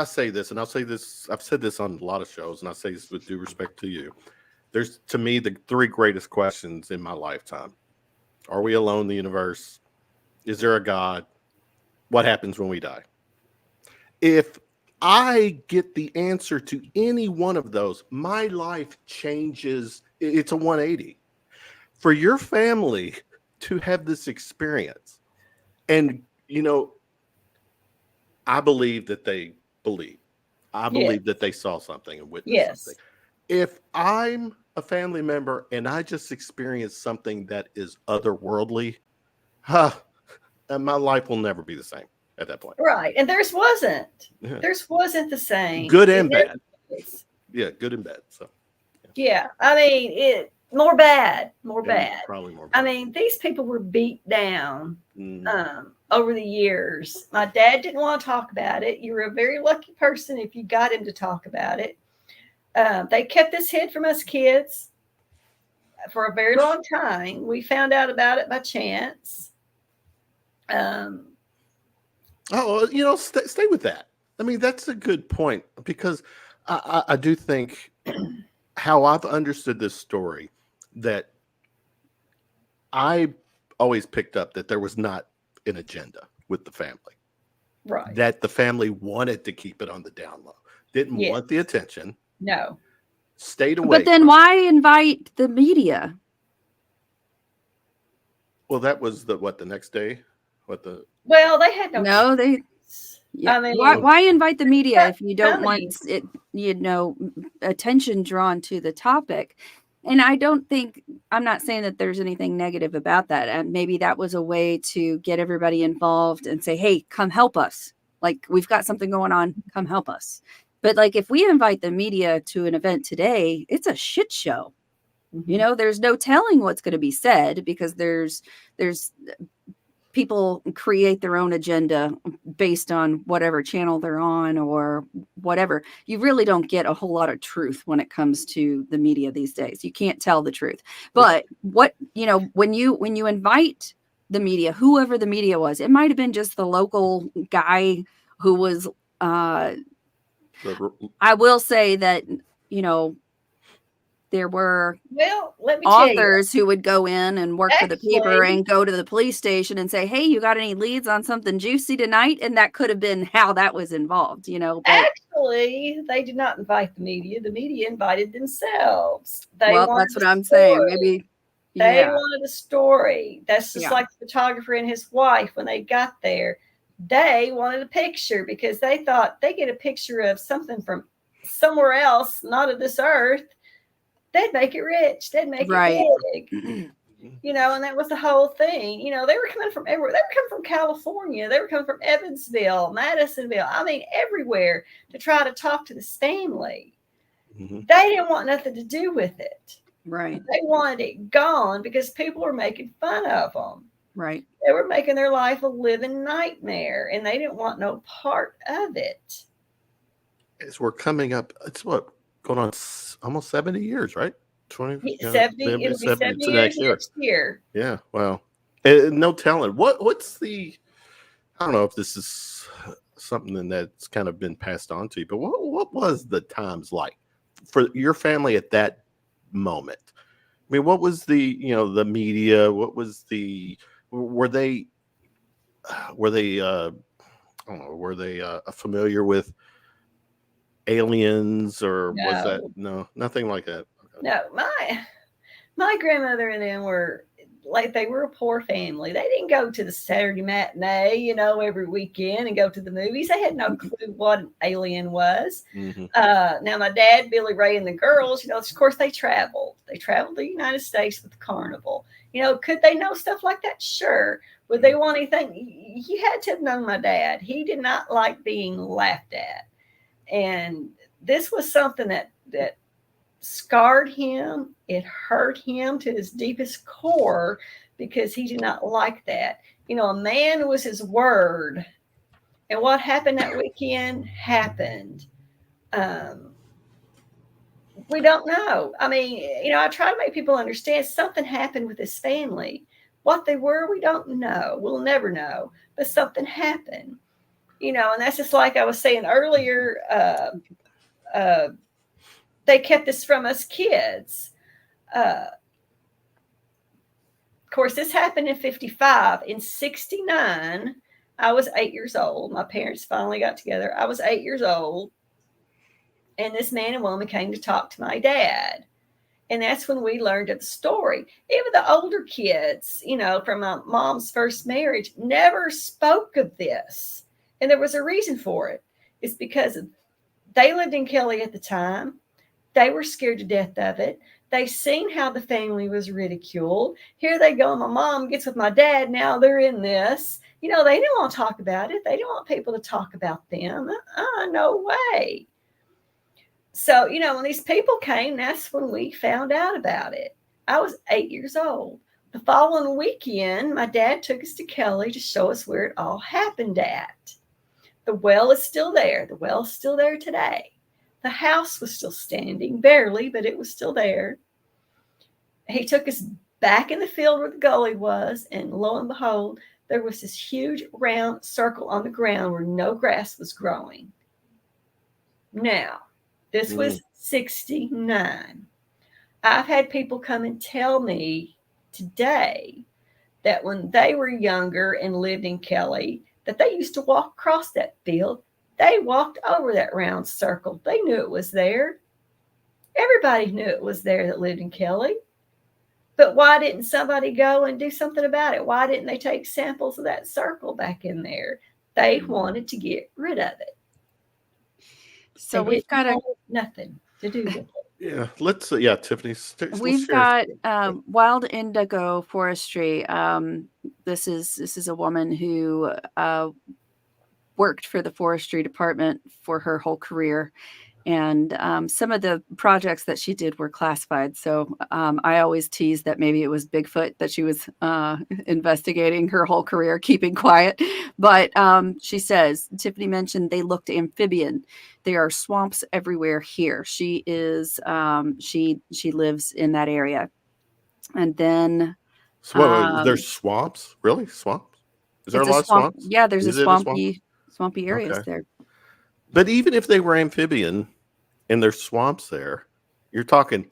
say this, and I'll say this. I've said this on a lot of shows, and I say this with due respect to you. There's, to me, the 3 greatest questions in my lifetime: Are we alone in the universe? Is there a God? what happens when we die. If I get the answer to any one of those, my life changes. It's a 180. For your family to have this experience, and I believe that they believe. I believe that they saw something and witnessed something. If I'm a family member and I just experienced something that is otherworldly, and my life will never be the same at that point.
Right. And theirs wasn't. Yeah. Theirs wasn't the same.
Good and bad. Yeah, good and bad. So
yeah. I mean, more bad.
Probably more bad.
I mean, these people were beat down over the years. My dad didn't want to talk about it. You were a very lucky person if you got him to talk about it. They kept this hid from us kids for a very long time. We found out about it by chance.
Stay with that. I mean, that's a good point, because I do think how I've understood this story, that I always picked up that there was not an agenda with the family.
Right.
That the family wanted to keep it on the down low. Didn't want the attention.
No.
Stayed away.
But then why invite the media?
Well, that was the next day?
Well, they had
I mean, why invite the media if you don't want it, attention drawn to the topic? And I'm not saying that there's anything negative about that. And maybe that was a way to get everybody involved and say, hey, come help us. Like, we've got something going on. Come help us. But like, if we invite the media to an event today, it's a shit show. Mm-hmm. There's no telling what's going to be said, because there's people create their own agenda based on whatever channel they're on or whatever. You really don't get a whole lot of truth when it comes to the media these days. You can't tell the truth. But when you invite the media, whoever the media was, it might have been just the local guy who was, I will say that, there were authors who would go in and work for the paper and go to the police station and say, hey, you got any leads on something juicy tonight? And that could have been how that was involved, But
actually, they did not invite the media. The media invited themselves.
That's what I'm saying. Maybe
they wanted a story. That's just like the photographer and his wife. When they got there, they wanted a picture because they thought they get a picture of something from somewhere else, not of this earth. They'd make it rich. They'd make it big. And that was the whole thing. They were coming from everywhere. They were coming from California. They were coming from Evansville, Madisonville. I mean, everywhere to try to talk to this family. Mm-hmm. They didn't want nothing to do with it.
Right.
They wanted it gone because people were making fun of them.
Right.
They were making their life a living nightmare, and they didn't want no part of it.
As we're coming up, it's going on almost 70 years, right?
70. It'll be 70 years next year.
Yeah. Wow. No telling. What's the? I don't know if this is something that's kind of been passed on to you, but what was the times like for your family at that moment? I mean, what was the the media? What was the? Were they? I don't know. Were they familiar with aliens, or was that nothing like that? Okay.
No, my grandmother and them were like, they were a poor family. They didn't go to the Saturday matinee, every weekend and go to the movies. They had no clue what an alien was. Mm-hmm. Now my dad, Billy Ray, and the girls, of course they traveled. They traveled the United States with the carnival. Could they know stuff like that? Sure. Would they want anything? You had to have known my dad. He did not like being laughed at. And this was something that scarred him. It hurt him to his deepest core because he did not like that. A man was his word. And what happened that weekend happened. We don't know. I mean, I try to make people understand something happened with his family. What they were, we don't know. We'll never know. But something happened. And that's just like I was saying earlier, they kept this from us kids. Of course, this happened in 55. In 69, I was 8 years old. My parents finally got together. I was 8 years old. And this man and woman came to talk to my dad. And that's when we learned of the story. Even the older kids, you know, from my mom's first marriage, never spoke of this. And there was a reason for it. It's because they lived in Kelly at the time. They were scared to death of it. They seen how the family was ridiculed. Here they go. My mom gets with my dad. Now they're in this. You know, they didn't want to talk about it. They didn't want people to talk about them. No way. So, you know, when these people came, that's when we found out about it. I was 8 years old. The following weekend, my dad took us to Kelly to show us where it all happened at. The well is still there. The well's still there today. The house was still standing, barely, but it was still there. He took us back in the field where the gully was, and lo and behold, there was this huge round circle on the ground where no grass was growing. Now, this was 69. I've had people come and tell me today that when they were younger and lived in Kelly, that they used to walk across that field. They walked over that round circle. They knew it was there. Everybody knew it was there that lived in Kelly. But why didn't somebody go and do something about it? Why didn't they take samples of that circle back in there? They wanted to get rid of it.
So we've got
nothing to do with it.
Yeah, Tiffany.
We've got Wild Indigo Forestry. This is a woman who worked for the forestry department for her whole career, and some of the projects that she did were classified. So I always tease that maybe it was Bigfoot that she was investigating her whole career, keeping quiet. But she says, Tiffany mentioned they looked amphibian. There are swamps everywhere here. She is she lives in that area. And then
there's swamps? Really? Swamps? Is there a lot of swamps?
Yeah, there's swampy areas there.
But even if they were amphibian and there's swamps there, you're talking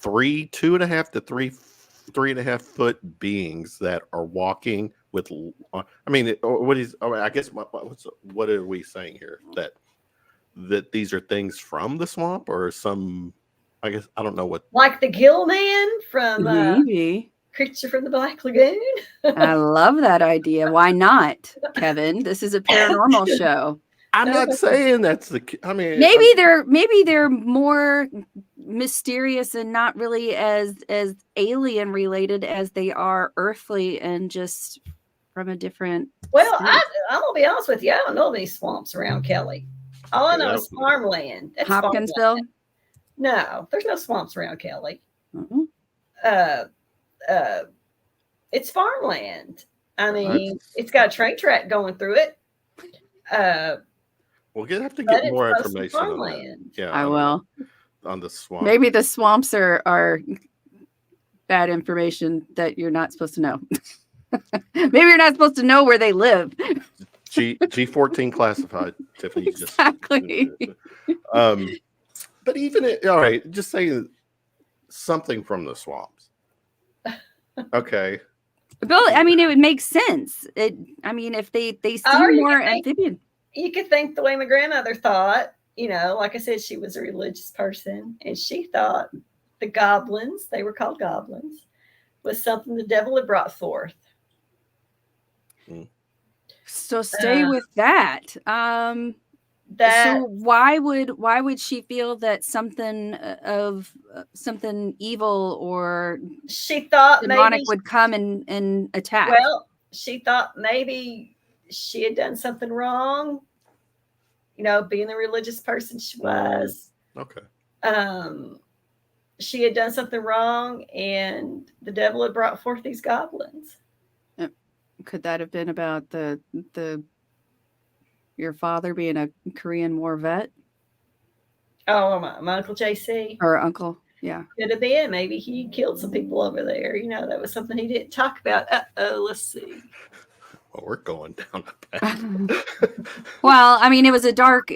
2.5 to 3.5 foot beings that are walking with. I mean, I guess what are we saying here? That these are things from the swamp, or some? I guess I don't know what.
Like the Gill Man from
maybe
Creature from the Black Lagoon.
I love that idea. Why not, Kevin? This is a paranormal show.
I'm not saying that's the. I mean,
maybe they're more mysterious and not really as alien related as they are earthly and just from a different.
Well, I'm gonna be honest with you. I don't know any swamps around Kelly. All I know is farmland. That's
Hopkinsville.
Farmland. No, there's no swamps around Kelly.
Mm-hmm.
It's farmland. I mean, it's got a train track going through it.
We'll have to get more information on that. Yeah,
I will.
On the swamp.
Maybe the swamps are bad information that you're not supposed to know. Maybe you're not supposed to know where they live.
G14 classified, Tiffany.
Exactly.
But even all right, just say something from the swamps. Okay.
Bill, I mean, it would make sense. If they seem more amphibian.
You could think the way my grandmother thought. You know, like I said, she was a religious person, and she thought the goblins, they were called goblins, was something the devil had brought forth.
So stay with that. So why would she feel that something evil or
she thought
demonic would come and attack?
Well, she thought maybe she had done something wrong. You know, being the religious person she was.
Okay.
She had done something wrong, and the devil had brought forth these goblins.
Could that have been about your father being a Korean War vet?
Oh, my Uncle JC.
Or uncle, yeah.
Could have been. Maybe he killed some people over there. You know, that was something he didn't talk about. Let's see.
Well, we're going down a path.
Well, I mean, it was a dark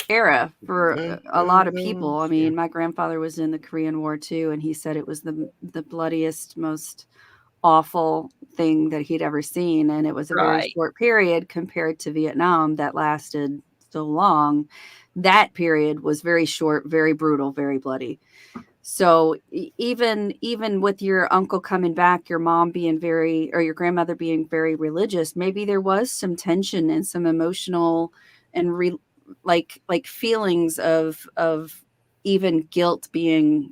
era for a lot of people. I mean, my grandfather was in the Korean War too, and he said it was the bloodiest, most awful thing that he'd ever seen. And it was a very
Right.
short period compared to Vietnam that lasted so long. That period was very short, very brutal, very bloody. So even with your uncle coming back, your mom being very, or your grandmother being very religious, maybe there was some tension and some emotional and like feelings of even guilt being,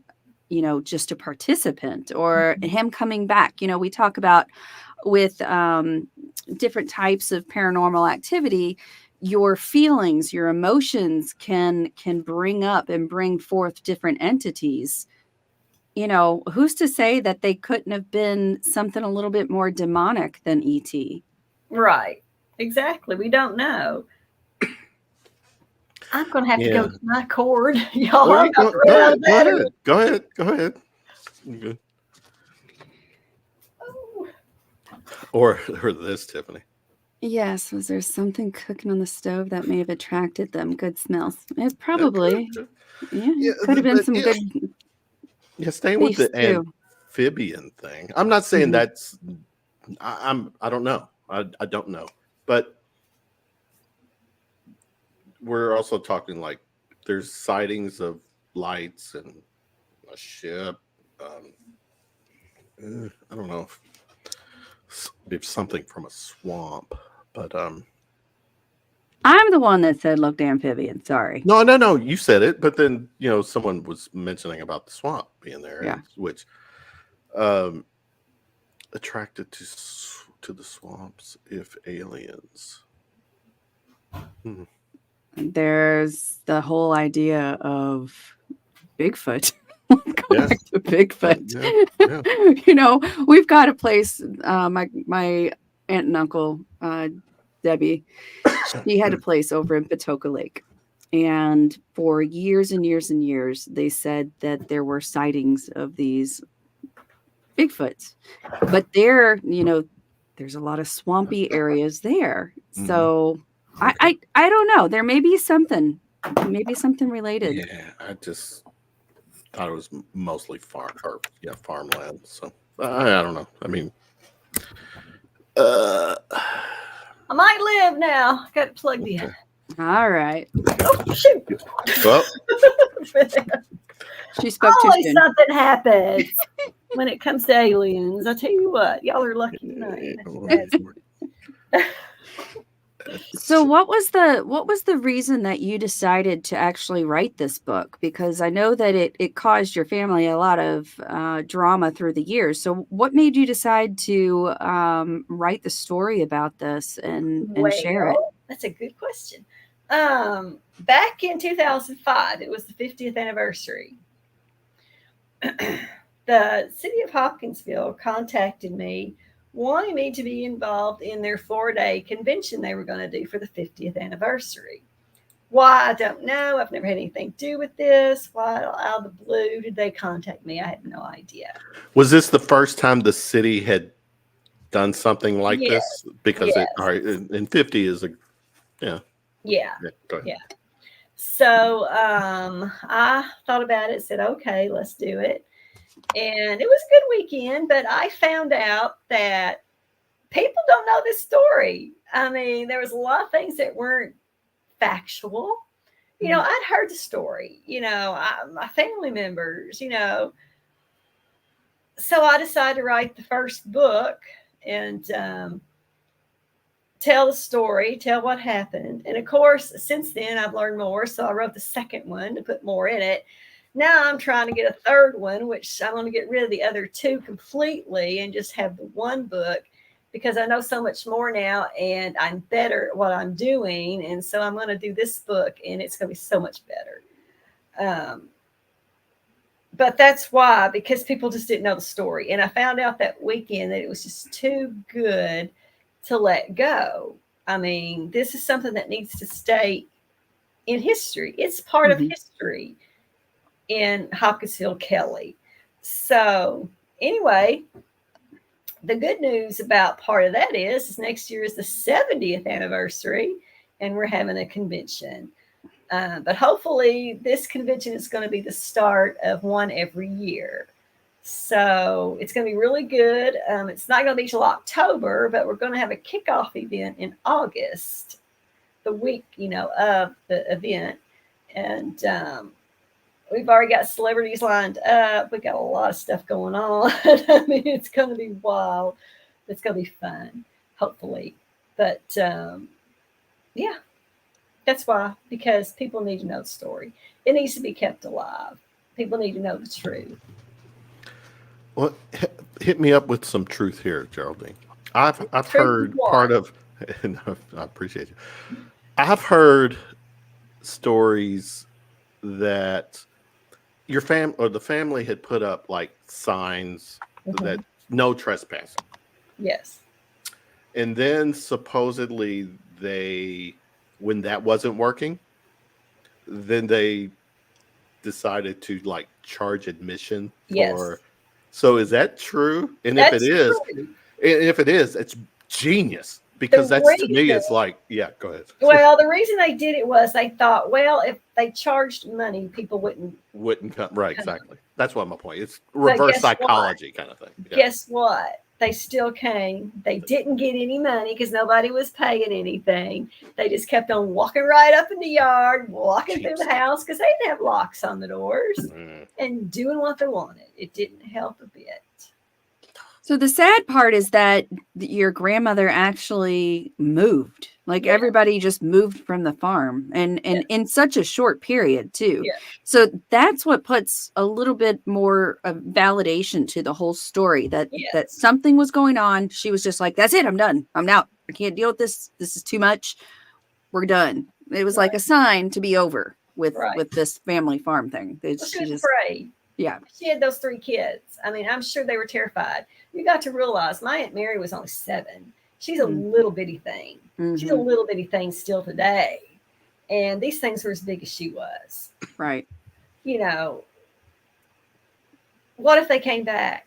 just a participant, or him coming back. We talk about with different types of paranormal activity, your feelings, your emotions can bring up and bring forth different entities. Who's to say that they couldn't have been something a little bit more demonic than ET?
Right. Exactly. We don't know. I'm going to have to go
Yeah.
to my cord. Y'all
Or
are
you
about
go,
to run out of battery.
go ahead. Good.
Oh,
Or this, Tiffany.
Yes, was there something cooking on the stove that may have attracted them? Good smells. It
That
probably,
could-
yeah,
Yeah,
could have been
but
some
yeah,
good
yeah, staying with
beef
the
stew.
amphibian thing. I'm not saying
Mhm.
that's. I don't know. I don't know, but we're also talking like there's sightings of lights and a ship. I don't know if something from a swamp, but
I'm the one that said looked amphibian. Sorry.
no. You said it, but then someone was mentioning about the swamp being there,
Yeah.
which um, attracted to the swamps if aliens. Hmm.
There's the whole idea of Bigfoot. Going
Yeah,
back to Bigfoot.
yeah.
We've got a place, my aunt and uncle, Debbie, she had a place over in Patoka Lake. And for years and years and years, they said that there were sightings of these Bigfoots. But there's a lot of swampy areas there.
Mhm.
So I don't know. There may be something related.
Yeah, I just thought it was mostly farmland. So I don't know. I mean, uh,
I might live now. Got it plugged in.
okay.
All right.
Oh, shoot.
Well,
She spoke too
Always
soon.
something happens when it comes to aliens. I tell you what, y'all are lucky tonight.
So what was the reason that you decided to actually write this book? Because I know that it caused your family a lot of drama through the years. So what made you decide to write the story about this and share it?
Well, that's a good question. Back in 2005, it was the 50th anniversary. The city of Hopkinsville contacted me wanting me to be involved in their 4-day convention they were going to do for the 50th anniversary. Why, I don't know. I've never had anything to do with this. Why, out of the blue, did they contact me? I had no idea.
was this the first time the city had done something like
Yes.
this? Because
Yes.
all right, and 50 is
Yeah.
Go ahead.
Yeah. So I thought about it, said, okay, let's do it. And it was a good weekend, but I found out that people don't know this story. I mean, there was a lot of things that weren't factual. I'd heard the story, my family members, So I decided to write the first book and tell the story, tell what happened. And of course, since then, I've learned more. So I wrote the second one to put more in it. Now I'm trying to get a third one, which I want to get rid of the other two completely and just have the one book because I know so much more now and I'm better at what I'm doing. And so I'm going to do this book and it's going to be so much better. But that's why, because people just didn't know the story. And I found out that weekend that it was just too good to let go. I mean, this is something that needs to stay in history. It's part of history in Hopkinsville Kelly. So anyway, the good news about part of that is next year is the 70th anniversary and we're having a convention. But hopefully this convention is going to be the start of one every year. So it's going to be really good. It's not going to be till October, but we're going to have a kickoff event in August, the week, of the event. And we've already got celebrities lined up. We've got a lot of stuff going on. I mean, it's going to be wild. It's going to be fun, hopefully. But yeah, that's why, because people need to know the story. It needs to be kept alive. People need to know the truth.
Well, hit me up with some truth here, Geraldine. I've heard part of, and I appreciate you. I've heard stories that your the family had put up like signs that no trespassing.
Yes.
And then supposedly when that wasn't working, then they decided to like charge admission for.
Yes.
So is that true? And
That's
if it is, it's genius, because to me, it's like, yeah, go ahead.
Well, the reason they did it was they thought, well, if they charged money, people wouldn't
come. Right, exactly. That's what my point. It's reverse psychology kind of thing. Yeah.
Guess what? They still came. They didn't get any money because nobody was paying anything. They just kept on walking right up in the yard, walking through the house because they didn't have locks on the doors, and doing what they wanted. It didn't help a bit.
So the sad part is that your grandmother actually moved. Like everybody just moved from the farm, and in such a short period too. Yeah. So that's what puts a little bit more of validation to the whole story, that something was going on. She was just like, that's it. I'm done. I'm out. I can't deal with this. This is too much. We're done. It was like a sign to be over with this family farm thing.
She just afraid. Yeah. She had those 3 kids. I mean, I'm sure they were terrified. You got to realize my Aunt Mary was only 7. She's a little bitty thing. She's a little bitty thing still today. And these things were as big as she was.
Right.
What if they came back?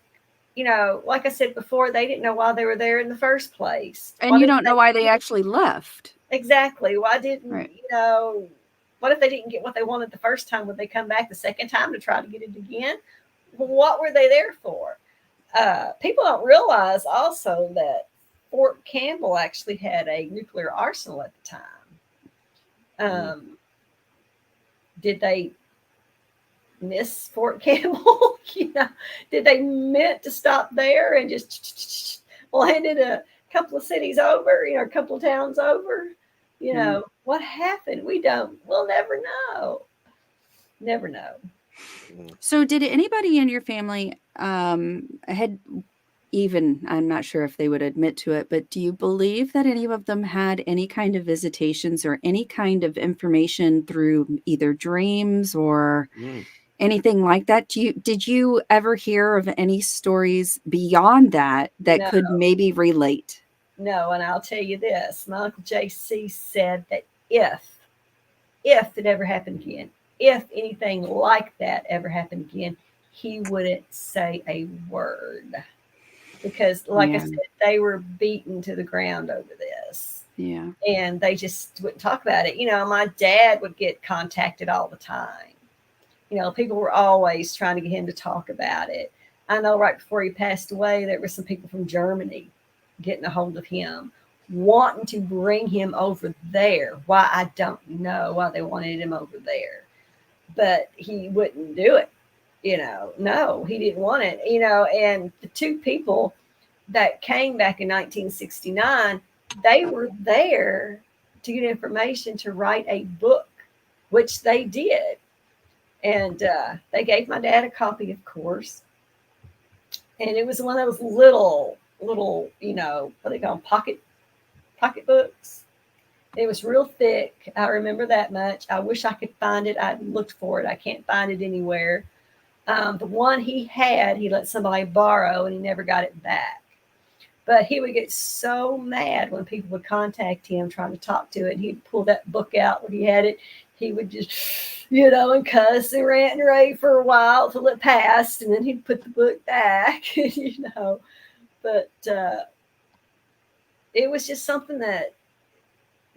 Like I said before, they didn't know why they were there in the first place.
And you don't know why they actually left.
Exactly. Why didn't, what if they didn't get what they wanted the first time? Would they come back the second time to try to get it again? What were they there for? People don't realize also that Fort Campbell actually had a nuclear arsenal at the time. Did they miss Fort Campbell? Did they meant to stop there and just landed a couple of cities over, a couple of towns over? What happened? We'll never know. Never know.
So did anybody in your family had even, I'm not sure if they would admit to it, but do you believe that any of them had any kind of visitations or any kind of information through either dreams or anything like that? Did you ever hear of any stories beyond that could maybe relate?
No, and I'll tell you this. My Uncle JC said that if it ever happened again, if anything like that ever happened again, he wouldn't say a word. Because, like I said, they were beaten to the ground over this.
Yeah.
And they just wouldn't talk about it. My dad would get contacted all the time. People were always trying to get him to talk about it. I know right before he passed away, there were some people from Germany getting a hold of him, wanting to bring him over there. Why, I don't know why they wanted him over there. But he wouldn't do it. No, he didn't want it, and the 2 people that came back in 1969, they were there to get information to write a book, which they did. And they gave my dad a copy, of course. And it was one of those little, what they call them, pocket books. It was real thick. I remember that much. I wish I could find it. I looked for it. I can't find it anywhere. The one he had, he let somebody borrow, and he never got it back. But he would get so mad when people would contact him trying to talk to it. And he'd pull that book out when he had it. He would just, and cuss and rant and rave for a while till it passed. And then he'd put the book back, But it was just something that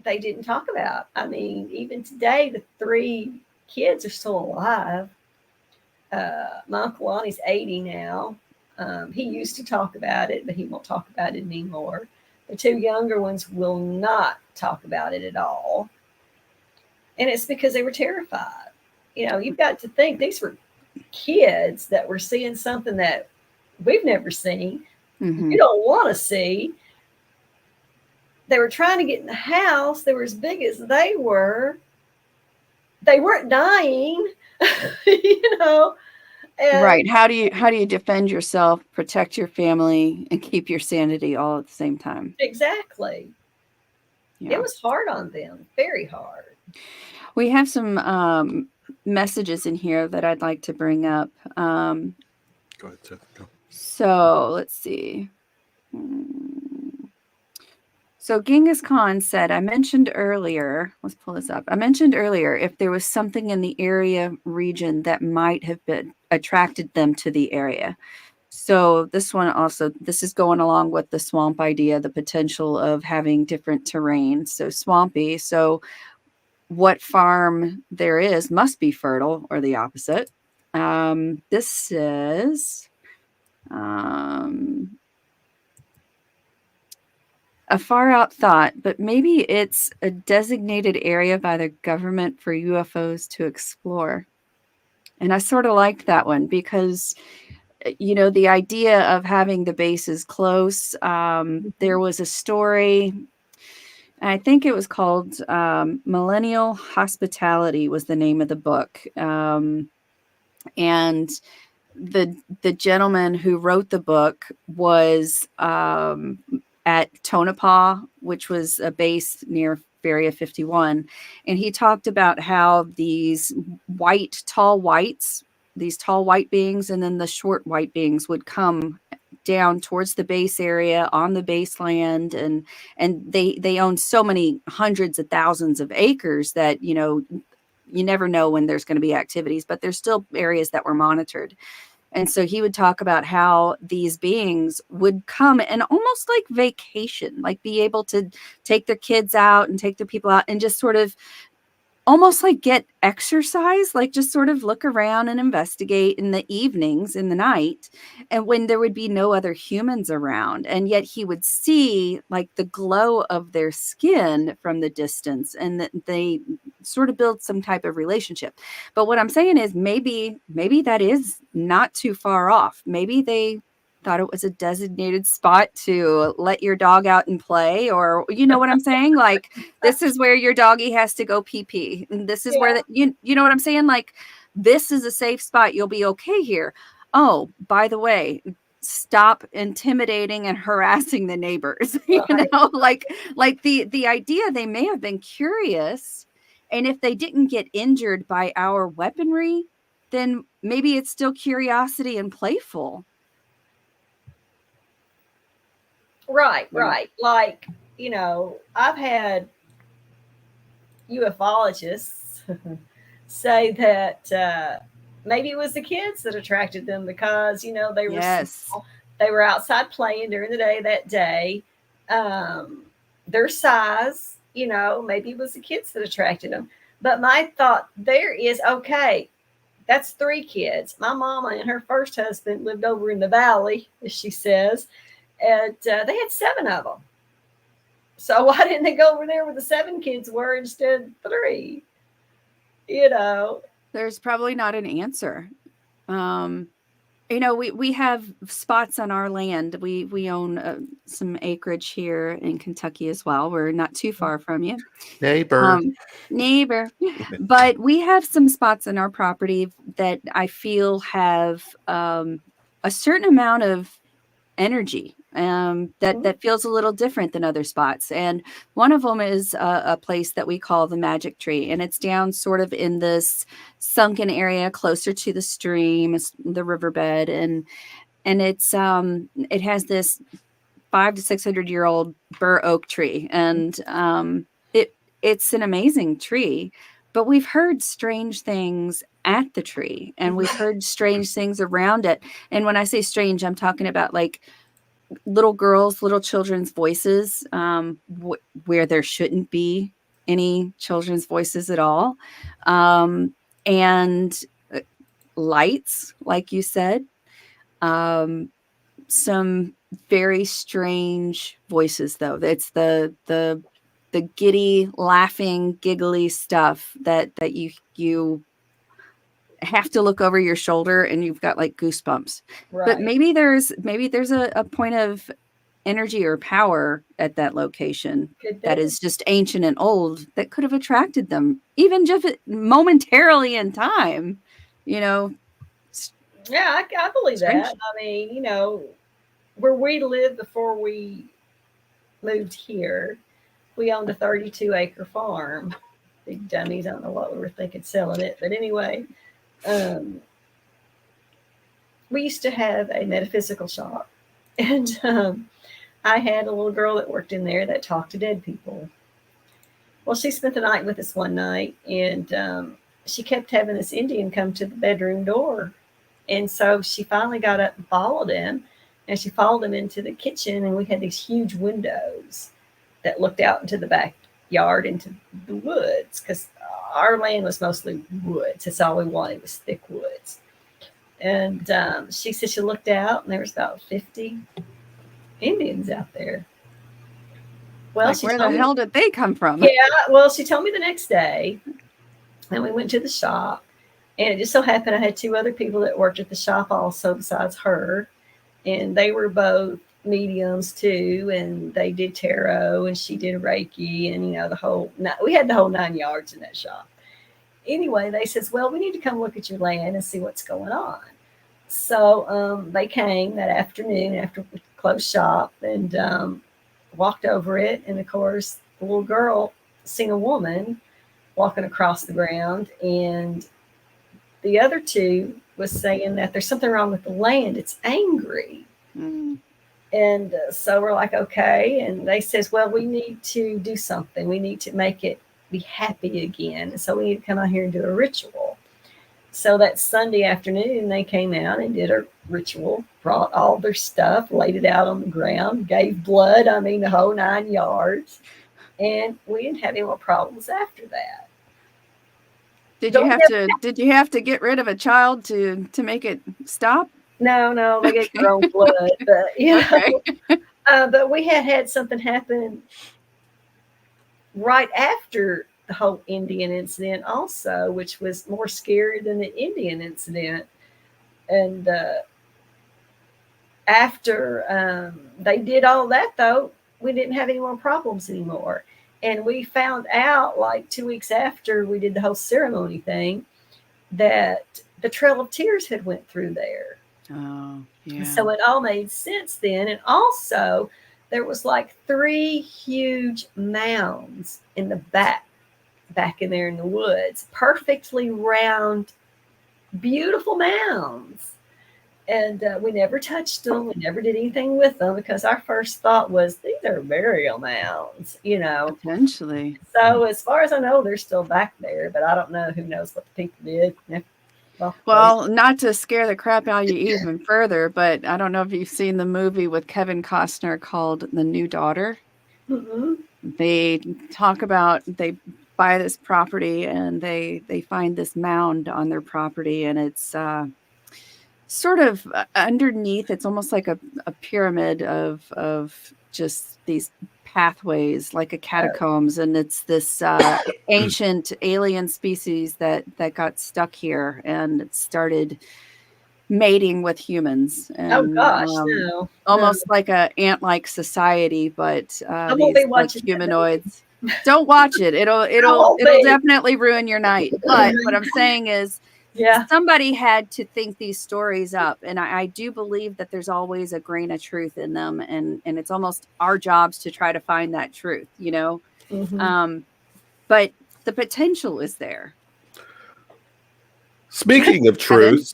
they didn't talk about. I mean, even today, the 3 kids are still alive. My Uncle Lonnie's 80 now. He used to talk about it, but he won't talk about it anymore. The two younger ones will not talk about it at all. And it's because they were terrified. You've got to think these were kids that were seeing something that we've never seen.
Mm-hmm.
You don't want to see. They were trying to get in the house. They were as big as they were. They weren't dying, And
Right. How do you defend yourself, protect your family, and keep your sanity all at the same time?
Exactly.
Yeah.
It was hard on them, very hard.
We have some messages in here that I'd like to bring up.
Go ahead, Tiff. Go.
So let's see. So Genghis Khan said, I mentioned earlier, let's pull this up. I mentioned earlier if there was something in the area region that might have been attracted them to the area. So this one also, this is going along with the swamp idea, the potential of having different terrain. So swampy. So what farm there is must be fertile or the opposite. This says, a far out thought, but maybe it's a designated area by the government for UFOs to explore. And I sort of liked that one because, the idea of having the bases close. There was a story, I think it was called Millennial Hospitality was the name of the book. And the gentleman who wrote the book was at Tonopah, which was a base near Area 51. And he talked about how these tall white beings, and then the short white beings would come down towards the base area on the base land. And they own so many hundreds of thousands of acres that, you never know when there's going to be activities, but there's still areas that were monitored. And so he would talk about how these beings would come and almost like vacation, like be able to take their kids out and take their people out and just sort of almost like get exercise, like just sort of look around and investigate in the evenings, in the night, and when there would be no other humans around. And yet he would see like the glow of their skin from the distance, and that they sort of build some type of relationship. But what I'm saying is maybe that is not too far off. Maybe they thought it was a designated spot to let your dog out and play, or you know what I'm saying? Like, this is where your doggy has to go pee pee. And this is where you know what I'm saying? Like, this is a safe spot. You'll be okay here. Oh, by the way, stop intimidating and harassing the neighbors. Like the idea, they may have been curious. And if they didn't get injured by our weaponry, then maybe it's still curiosity and playful.
Right. Like, I've had ufologists say that maybe it was the kids that attracted them because, they were small. They were outside playing during the day that day. Their size, maybe it was the kids that attracted them. But my thought there is, okay, that's 3 kids. My mama and her first husband lived over in the valley, as she says. And they had 7 of them. So why didn't they go over there where the 7 kids were instead of 3?
There's probably not an answer. We have spots on our land. We own some acreage here in Kentucky as well. We're not too far from you.
Neighbor.
But we have some spots on our property that I feel have a certain amount of energy that feels a little different than other spots. And one of them is a place that we call the Magic Tree. And it's down sort of in this sunken area closer to the stream, the riverbed. And it's it has this 500 to 600 year old bur oak tree. And it's an amazing tree. But we've heard strange things at the tree, and we've heard strange things around it. And when I say strange, I'm talking about like little children's voices, where there shouldn't be any children's voices at all. And lights, like you said. Some very strange voices, though. It's the giddy, laughing, giggly stuff that you have to look over your shoulder and you've got like goosebumps.
Right.
But maybe there's a point of energy or power at that location that is just ancient and old that could have attracted them, even just momentarily in time.
Yeah, I believe
strange.
that. I mean, where we lived before we moved here, we owned a 32-acre farm. Big dummies, I don't know what we were thinking selling it, but anyway, we used to have a metaphysical shop, and I had a little girl that worked in there that talked to dead people. Well, she spent the night with us one night, and she kept having this Indian come to the bedroom door. And so she finally got up and followed him, and she followed him into the kitchen, and we had these huge windows that looked out into the backyard, into the woods, because our land was mostly woods. That's all we wanted, was thick woods. And she said she looked out, and there was about 50 Indians out there. Well,
like, where the hell did they come from?
Yeah, well, she told me the next day, and we went to the shop, and it just so happened I had 2 other people that worked at the shop also besides her, and they were both mediums too, and they did tarot, and she did Reiki, and we had the whole 9 yards in that shop. Anyway, they says, well, we need to come look at your land and see what's going on. So they came that afternoon after we closed shop, and walked over it, and of course the little girl seen a woman walking across the ground, and the other 2 was saying that there's something wrong with the land, it's angry. And so we're like, okay. And they says, well, we need to do something, we need to make it be happy again, and so we need to come out here and do a ritual. So that Sunday afternoon they came out and did a ritual, brought all their stuff, laid it out on the ground, gave blood, I mean the whole 9 yards, and we didn't have any more problems after that.
Did you have to get rid of a child to make it stop?
No, they gave their own blood, but
Okay.
But we had something happen right after the whole Indian incident also, which was more scary than the Indian incident. And after they did all that, though, we didn't have any more problems anymore. And we found out, like 2 weeks after we did the whole ceremony thing, that the Trail of Tears had went through there.
Oh, yeah.
So it all made sense then. And also, there was like 3 huge mounds in the back in there in the woods, perfectly round, beautiful mounds. And we never touched them. We never did anything with them because our first thought was, these are burial mounds,
Potentially.
So as far as I know, they're still back there, but I don't know. Who knows what the people did.
Well, not to scare the crap out of you even further, but I don't know if you've seen the movie with Kevin Costner called The New Daughter.
Mm-hmm.
They talk about, they buy this property and they find this mound on their property, and it's sort of underneath. It's almost like a pyramid of just these pathways, like a catacombs, and it's this ancient alien species that got stuck here and it started mating with humans. And,
oh gosh, no.
Almost like a ant-like society, but
these like
humanoids. Don't watch it. It'll definitely ruin your night. But what I'm saying is, somebody had to think these stories up, and I do believe that there's always a grain of truth in them, and it's almost our jobs to try to find that truth,
Mm-hmm.
But the potential is there.
Speaking of truth,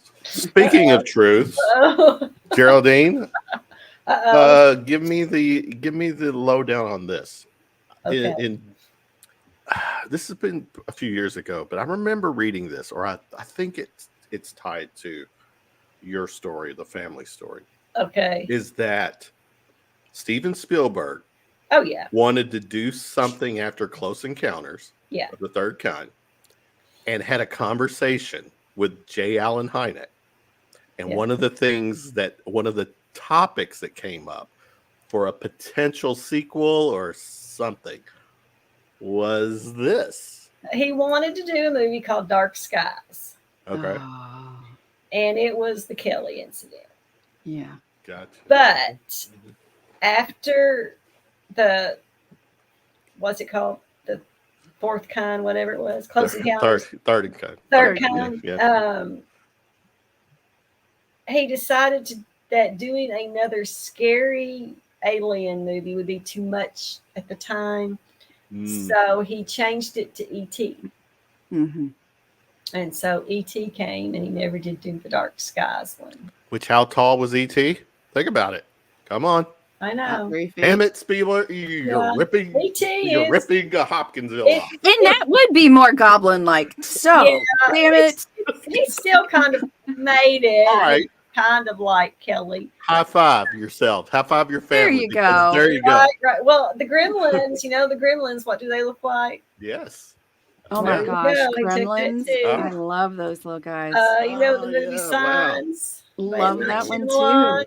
Geraldine, give me the lowdown on this.
Okay.
This has been a few years ago, but I remember reading this, or I think it's tied to your story, the family story.
Okay.
Is that Steven Spielberg wanted to do something after Close Encounters of the Third Kind and had a conversation with J. Allen Hynek. And
Yeah.
one of the topics that came up for a potential sequel or something was this.
He wanted to do a movie called Dark Skies,
Okay.
Oh,
and it was the Kelly incident.
yeah.
Gotcha.
But after the, what's it called? The fourth kind, whatever it was, Close Encounters.
Third kind.
Third kind.
Yeah.
He decided that doing another scary alien movie would be too much at the time. So he changed it to E.T.
Mm-hmm.
And so E.T. came, and he never did do the Dark Skies one.
Which, how tall was E.T.? Think about it. Come on.
I know.
Damn it, Spieler. You're ripping Hopkinsville off.
And that would be more goblin-like. So, damn it.
He still kind of made it.
All right.
Kind of like Kelly.
High five yourself. High five your family.
There you go.
There you go.
Right. Well, the Gremlins, the Gremlins, what do they look like?
Yes.
Oh my gosh,
Yeah, they took that
Gremlins.
too.
I love those little guys.
The movie
yeah,
Signs.
Love that one too.
Lot.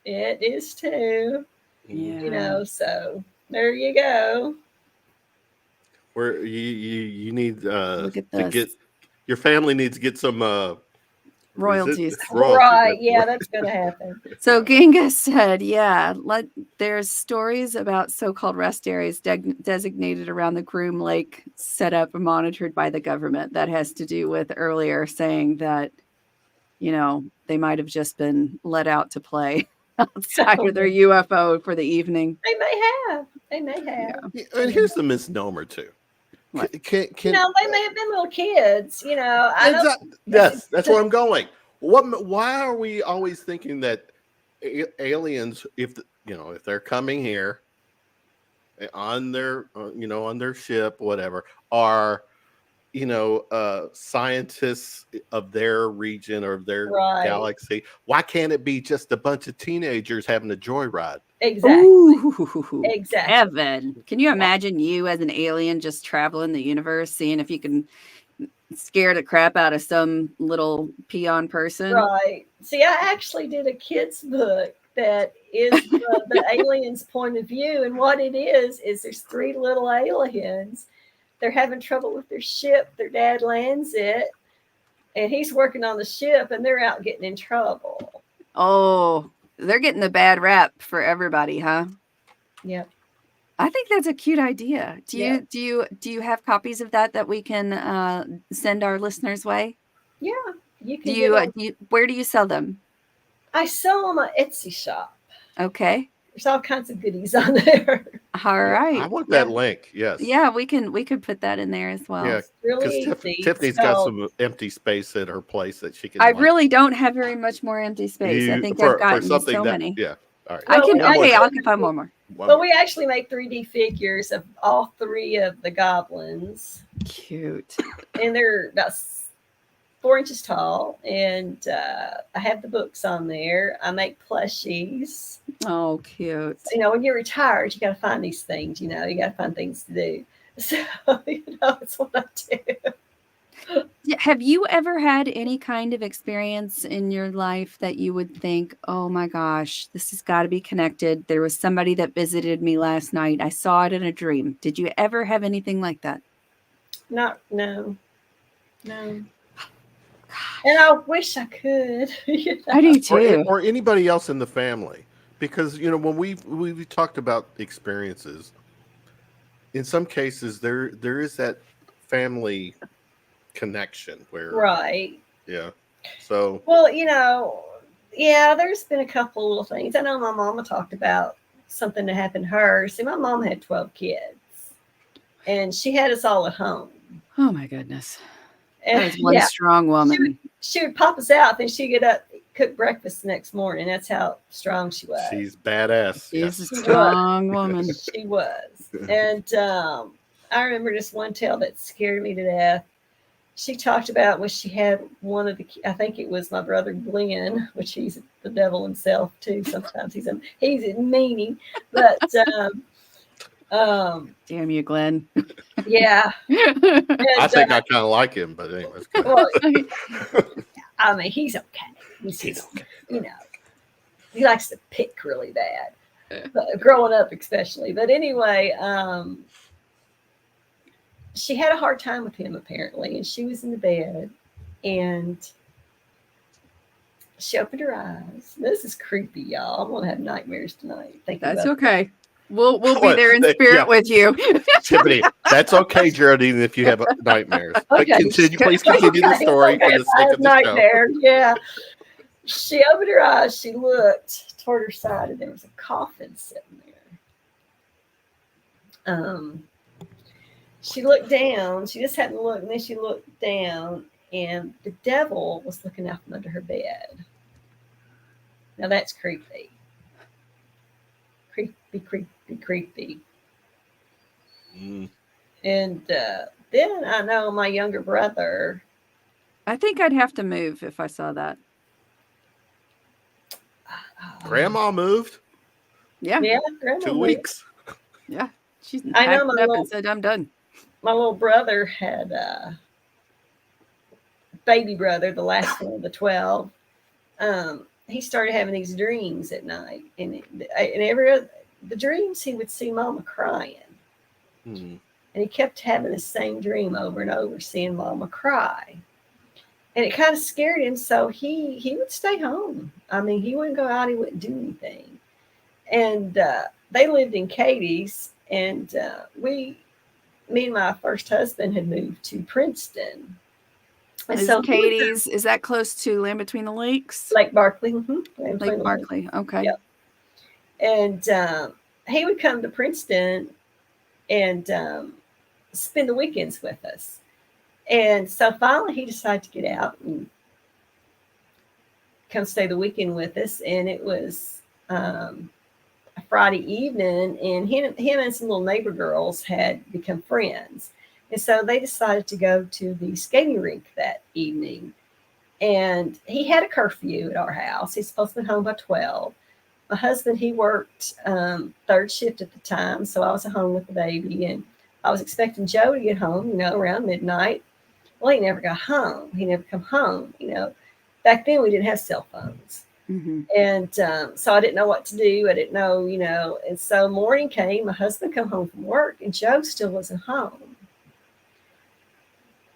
It is too.
Yeah.
So there you go.
Where you need
Look at
to
this.
get your family needs to get some
Royalties.
Right. Yeah, that's going to happen.
So Ginga said, there's stories about so-called rest areas designated around the Groom Lake set up and monitored by the government. That has to do with earlier saying that, they might have just been let out to play outside of their UFO for the evening.
They may have.
Yeah. And here's the misnomer too. Can
they may have been little kids.
Yes, that's where I'm going. Why are we always thinking that aliens, if they're coming here on their on their ship, whatever, are scientists of their region or their galaxy? Why can't it be just a bunch of teenagers having a joyride?
Exactly.
Ooh,
exactly.
Kevin, can you imagine you as an alien just traveling the universe, seeing if you can scare the crap out of some little peon person?
Right. See, I actually did a kid's book that is the alien's point of view. And what it is there's 3 little aliens. They're having trouble with their ship. Their dad lands it, and he's working on the ship, and they're out getting in trouble.
Oh, they're getting the bad rap for everybody, huh?
Yep.
I think that's a cute idea. Do you have copies of that we can send our listeners' way?
Yeah, you can.
Where do you sell them?
I sell them on Etsy shop.
Okay.
There's all kinds of goodies on there.
All right.
I want that link. Yes.
Yeah, we could put that in there as well.
Yeah,
really
Tiffany's got some empty space at her place that she can.
I really don't have very much more empty space. I think I've gotten so many.
Yeah. All right.
I can find one more.
Well, we actually make 3D figures of all 3 of the goblins.
Cute.
And they're about 4 inches tall. And I have the books on there. I make plushies.
Oh, cute.
When you're retired, you got to find these things. You got to find things to do. So, it's what I do.
Have you ever had any kind of experience in your life that you would think, oh my gosh, this has got to be connected? There was somebody that visited me last night. I saw it in a dream. Did you ever have anything like that?
No. And I wish I could.
I do too.
Or anybody else in the family. Because, when we talked about experiences, in some cases there is that family connection where so
there's been a couple little things. I know my mama talked about something that happened to her. See, my mom had 12 kids and she had us all at home.
Oh my goodness. That was one strong woman.
She would pop us out, then she'd get up, cook breakfast the next morning. That's how strong she was.
She's badass.
She's a strong woman.
She was. And I remember just one tale that scared me to death. She talked about when she had one of the, I think it was my brother Glenn, which he's the devil himself too. Sometimes he's a meanie, but
Damn you, Glenn.
Yeah.
I
And,
think I kind of like him, but anyways. Go
well,
ahead.
I mean, he's okay. He's
He's okay.
You know, he likes to pick really bad, but growing up especially. But anyway, she had a hard time with him apparently, and she was in the bed, and she opened her eyes. This is creepy, y'all. I'm gonna have nightmares tonight. Thinking
That's
about
okay. We'll be there in spirit with you.
Tiffany, that's okay, Geraldine, if you have nightmares.
Okay.
But please continue the story for the sake of the show.
nightmare. Yeah. She opened her eyes. She looked toward her side, and there was a coffin sitting there. She looked down. She just hadn't looked, and then she looked down, and the devil was looking out from under her bed. Now that's creepy. Creepy.
Mm.
And then I know my younger brother.
I think I'd have to move if I saw that.
Grandma moved
Yeah.
Yeah, Grandma
2
moved.
weeks.
Yeah. She's
I know
packed
my
up
little-
and said, I'm done.
My little brother had a baby brother, the last one of the 12. He started having these dreams at night, and the dreams he would see Mama crying,
Hmm.
and he kept having the same dream over and over, seeing Mama cry, and it kind of scared him. So he would stay home. I mean, he wouldn't go out. He wouldn't do anything. And they lived in Katie's, and me and my first husband had moved to Princeton. And
Is
so
Katie's, is that close to Land Between the Lakes?
Lake Barkley.
Lake Barkley. Okay.
Yep. And he would come to Princeton and spend the weekends with us. And so finally he decided to get out and come stay the weekend with us. And it was a Friday evening, and him and some little neighbor girls had become friends. And so they decided to go to the skating rink that evening. And he had a curfew at our house. He's supposed to be home by 12. My husband, he worked third shift at the time, so I was at home with the baby. And I was expecting Joe to get home, around midnight. Well, he never got home. He never come home. Back then we didn't have cell phones.
Mm-hmm.
And so I didn't know what to do. I didn't know, And so morning came, my husband come home from work, and Joe still wasn't home.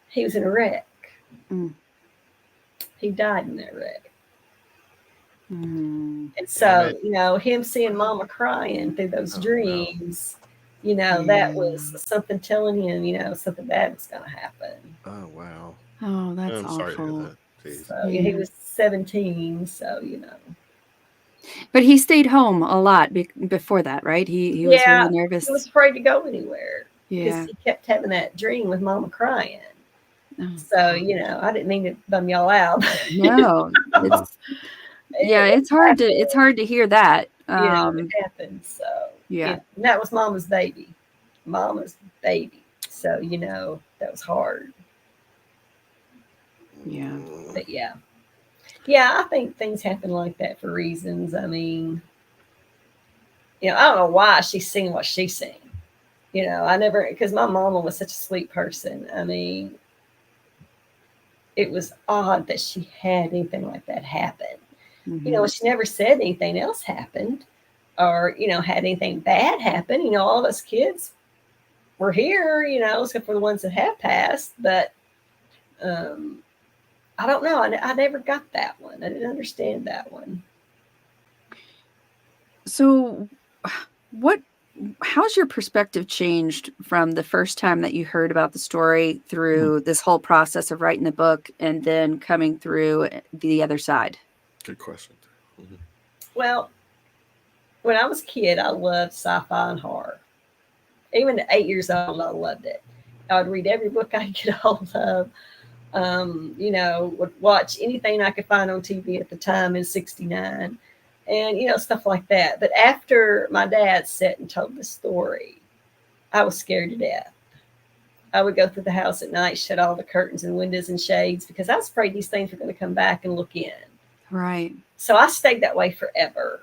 He was in a wreck.
Mm.
He died in that wreck.
Mm.
And so, him seeing Mama crying through those dreams, that was something telling him, something bad was going to happen.
Oh, wow.
Oh, that's
I'm
awful.
sorry to hear that. Jeez.
So he was 17, so,
But he stayed home a lot before that, right? He was really nervous.
He was afraid to go anywhere because
Yeah.
he kept having that dream with Mama crying.
Oh.
So, I didn't mean to bum y'all out.
No, it's hard to hear that.
It happened. So
Yeah.
and that was Mama's baby. So, that was hard.
Yeah.
But I think things happen like that for reasons. I mean, I don't know why she's seen what she's seen. Because my mama was such a sweet person. I mean, it was odd that she had anything like that happen.
Mm-hmm.
She never said anything else happened or, had anything bad happen. All of us kids were here, except for the ones that have passed. But I don't know. I never got that one. I didn't understand that one.
So how's your perspective changed from the first time that you heard about the story through this whole process of writing the book and then coming through the other side?
Good question. Mm-hmm.
Well, when I was a kid, I loved sci-fi and horror. Even at 8 years old, I loved it. I would read every book I could get a hold of. Would watch anything I could find on TV at the time in '69. And, stuff like that. But after my dad sat and told the story, I was scared to death. I would go through the house at night, shut all the curtains and windows and shades because I was afraid these things were going to come back and look in.
Right.
So I stayed that way forever,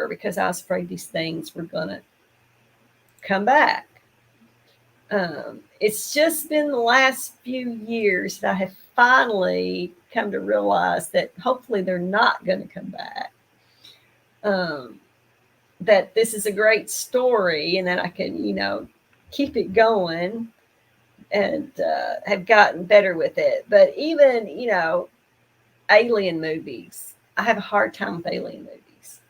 because I was afraid these things were going to come back. It's just been the last few years that I have finally come to realize that hopefully they're not going to come back. That this is a great story and that I can, keep it going and have gotten better with it. But even, alien movies, I have a hard time with alien movies.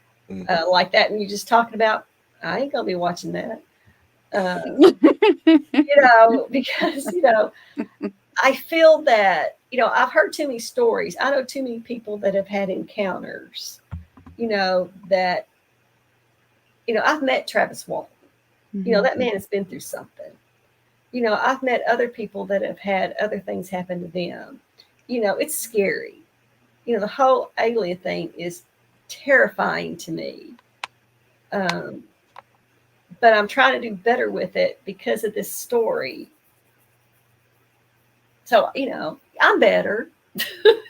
Like that. And you're just talking about, I ain't going to be watching that. Because, I feel that, I've heard too many stories. I know too many people that have had encounters, that, I've met Travis Walton. That man has been through something. I've met other people that have had other things happen to them. It's scary. The whole alien thing is terrifying to me. But I'm trying to do better with it because of this story. So, I'm better.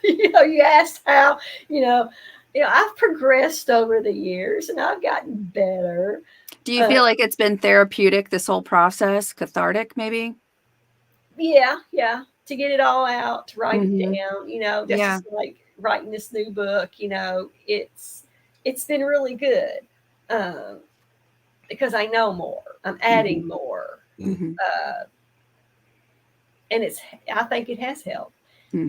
You asked how, I've progressed over the years and I've gotten better.
Do you feel like it's been therapeutic, this whole process, cathartic maybe?
Yeah. To get it all out, to write it down, just like writing this new book, it's been really good. Because I know more. I'm adding more. And I think it has helped. And,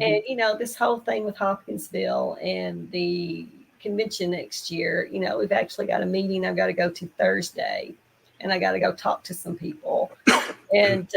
this whole thing with Hopkinsville and the convention next year, we've actually got a meeting I've got to go to Thursday, and I got to go talk to some people. And,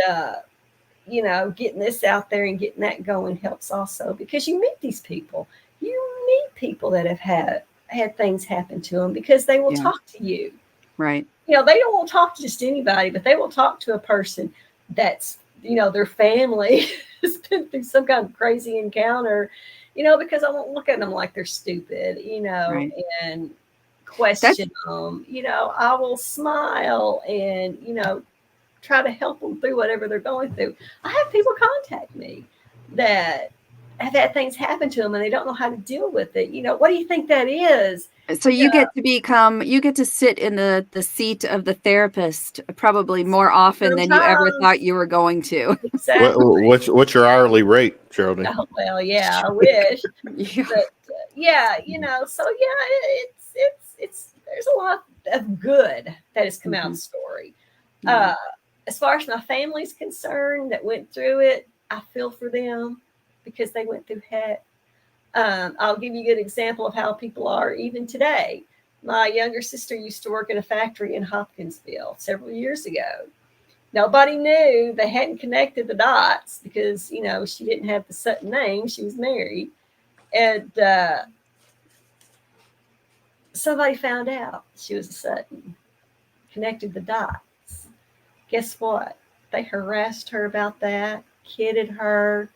getting this out there and getting that going helps also, because you meet these people. You meet people that have had things happen to them because they will talk to you.
Right.
They don't want to talk to just anybody, but they will talk to a person that's, their family has been through some kind of crazy encounter, because I won't look at them like they're stupid,
right.
and question them. I will smile and, try to help them through whatever they're going through. I have people contact me that have had things happen to them and they don't know how to deal with it. What do you think that is?
So you get to sit in the seat of the therapist probably more often than you ever thought you were going to.
Exactly.
What's your hourly rate, Geraldine?
Oh, well, yeah, I wish. But it's there's a lot of good that has come out of the story. As far as my family's concerned that went through it, I feel for them because they went through heck. I'll give you a good example of how people are even today. My younger sister used to work in a factory in Hopkinsville several years ago. Nobody knew. They hadn't connected the dots because, she didn't have the Sutton name. She was married. And somebody found out she was a Sutton, connected the dots. Guess what? They harassed her about that, kidded her,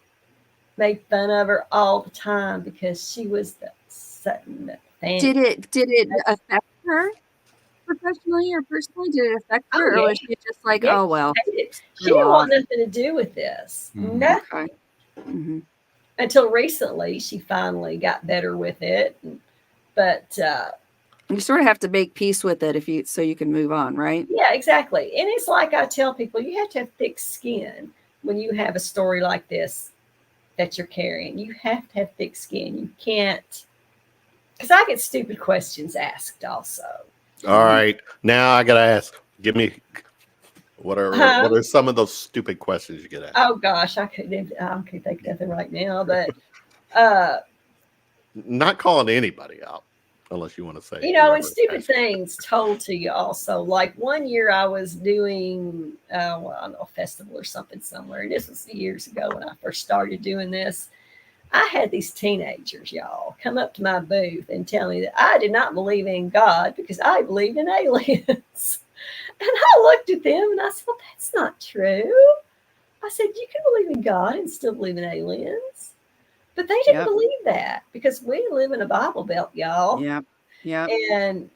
made fun of her all the time because she was the Sutton family.
Did it affect her professionally or personally? Did it affect her, or was she just like, oh well?
She didn't want nothing to do with this. Nothing.
Okay.
Until recently, she finally got better with it. But
you sort of have to make peace with it so you can move on, right?
Yeah, exactly. And it's like I tell people, you have to have thick skin when you have a story like this that you're carrying. You have to have thick skin. You can't, because I get stupid questions asked also.
All right, now I gotta ask. Give me what are some of those stupid questions you get asked?
Oh gosh, I can't think of nothing right now, but
not calling anybody out unless you want to say.
And stupid things told to you also. Like one year I was doing I don't know, a festival or something somewhere. This was years ago when I first started doing this. I had these teenagers, y'all, come up to my booth and tell me that I did not believe in God because I believed in aliens. And I looked at them and I said, well, that's not true. I said, you can believe in God and still believe in aliens. But they didn't believe that because we live in a Bible Belt, y'all.
Yeah.
And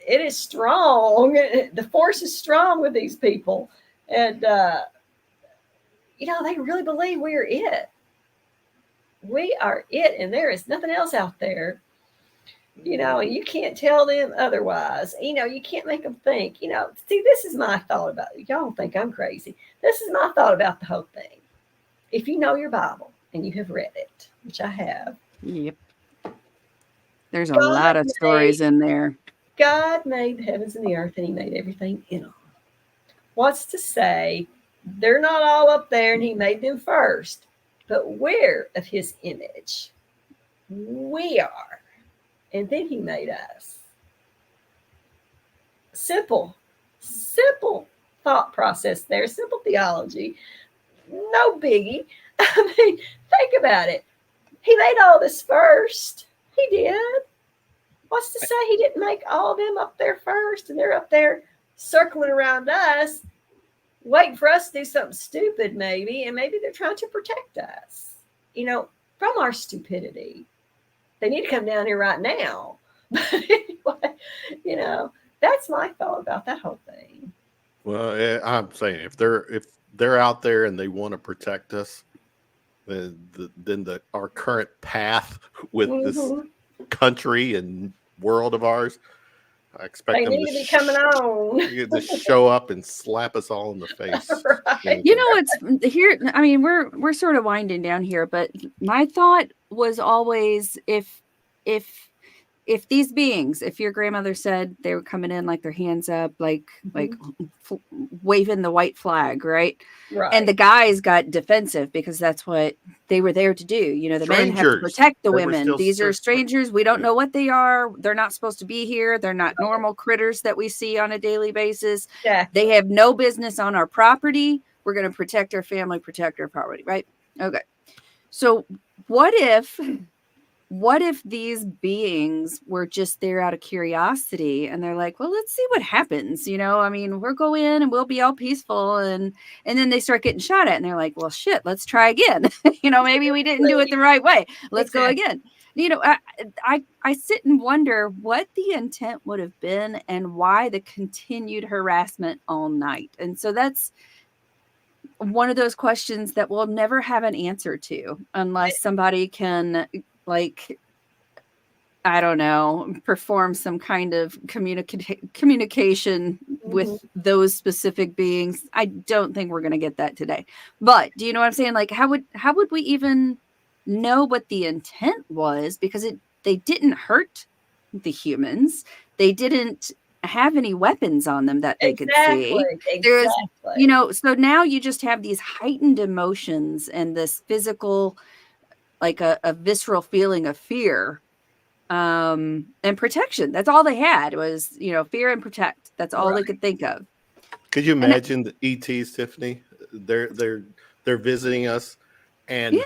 it is strong. The force is strong with these people. And, they really believe we are it. We are it, and there is nothing else out there. You can't tell them otherwise. You can't make them think. See, this is my thought about it. Y'all don't think I'm crazy. This is my thought about the whole thing. If you know your Bible and you have read it, which I have.
Yep. There's a lot of stories in there.
God made the heavens and the earth, and he made everything in them. What's to say they're not all up there and he made them first, but we're of his image. We are. And then he made us. Simple thought process there, simple theology. No biggie. I mean, think about it. He made all this first. He did. What's to say he didn't make all of them up there first and they're up there circling around us, waiting for us to do something stupid maybe, and maybe they're trying to protect us, from our stupidity. They need to come down here right now. But anyway, that's my thought about that whole thing.
Well, I'm saying if they're out there and they want to protect us, then our current path with this country and world of ours, I expect them
to be coming on.
To show up and slap us all in the face.
Right.
It's here. I mean, we're sort of winding down here, but my thought was always if these beings, if your grandmother said they were coming in like their hands up, like waving the white flag, right? And the guys got defensive because that's what they were there to do. The men have to protect the women. These are strangers. We don't know what they are. They're not supposed to be here. They're not normal critters that we see on a daily basis.
Exactly.
They have no business on our property. We're going to protect our family, protect our property, right? Okay. So what if these beings were just there out of curiosity and they're like, well, let's see what happens. We'll go in and we'll be all peaceful. And then they start getting shot at and they're like, well, shit, let's try again. Maybe we didn't do it the right way. Let's go again. I sit and wonder what the intent would have been and why the continued harassment all night. And so that's one of those questions that we'll never have an answer to unless somebody can, I don't know, perform some kind of communication with those specific beings. I don't think we're going to get that today. But do you know what I'm saying? How would we even know what the intent was? Because they didn't hurt the humans. They didn't have any weapons on them that they could see. There's, so now you just have these heightened emotions and this physical, like a visceral feeling of fear and protection. That's all they had was, fear and protect. That's all they could think of.
Could you imagine the ETs, Tiffany? They're visiting us, and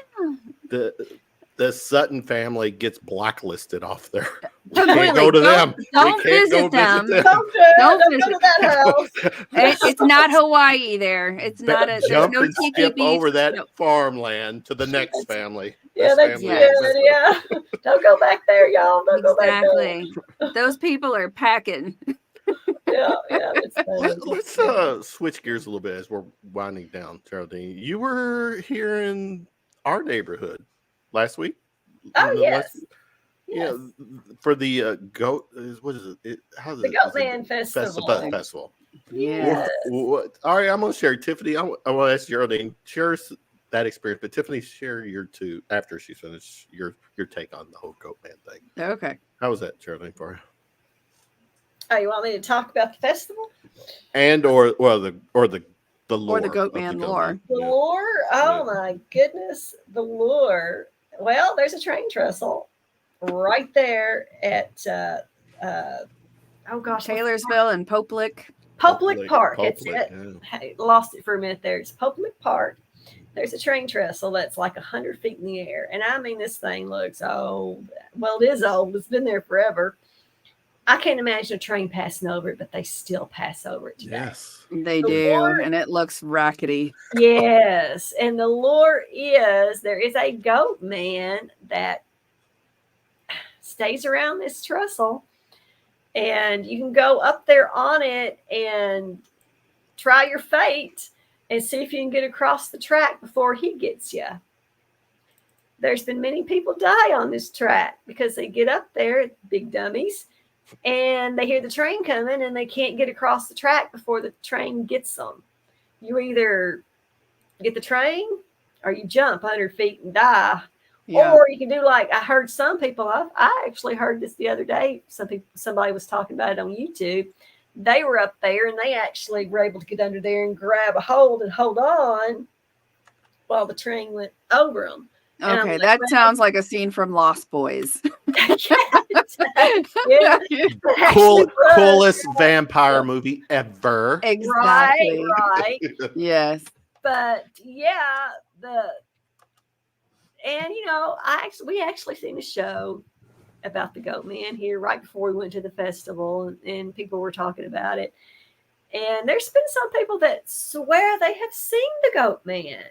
the Sutton family gets blacklisted off there. We can't go to them.
Don't visit them.
Don't go to that house.
It's not Hawaii there. It's not a
jump
no
and skip over that farmland to the next family.
Yeah, that's good. Yeah. Don't go back there, y'all. Don't go back there.
Those people are packing.
Yeah.
Let's switch gears a little bit as we're winding down, Geraldine. You were here in our neighborhood last week.
Oh, yes.
Yeah, for the goat. What is it?
The Goatman Festival.
Yeah.
All right, I'm gonna share. Tiffany, I want to ask Geraldine. Share that experience, but Tiffany, share your two after she's finished. Your take on the whole Goatman thing.
Okay.
How was that, Geraldine, for you?
Oh, you want me to talk about the festival?
And or the lore.
Or the Goatman lore.
The lore? Oh my goodness. The lore. Well, there's a train trestle right there at
Taylorsville and Poplick
Park.
Yeah.
I lost it for a minute there. It's Poplick Park. There's a train trestle that's like 100 feet in the air. And I mean, this thing looks old. Well, it is old. It's been there forever. I can't imagine a train passing over it, but they still pass over it today.
Yes.
They do. And it looks rackety.
Yes. And the lore is there is a goat man that stays around this trestle. And you can go up there on it and try your fate and see if you can get across the track before he gets you. there's been many people die on this track because they get up there, big dummies, and they hear the train coming and they can't get across the track before the train gets them. You either get the train or you jump 100 feet and die. Yeah. Or you can do like I heard some people, I actually heard this the other day. Somebody was talking about it on YouTube. They were up there and they actually were able to get under there and grab a hold and hold on while the train went over them.
Okay, that sounds like a scene from Lost Boys.
Yeah.
Coolest vampire movie ever.
Exactly.
Right.
Yes.
But yeah, we actually seen a show about the Goat Man here right before we went to the festival, and people were talking about it. And there's been some people that swear they have seen the Goat Man,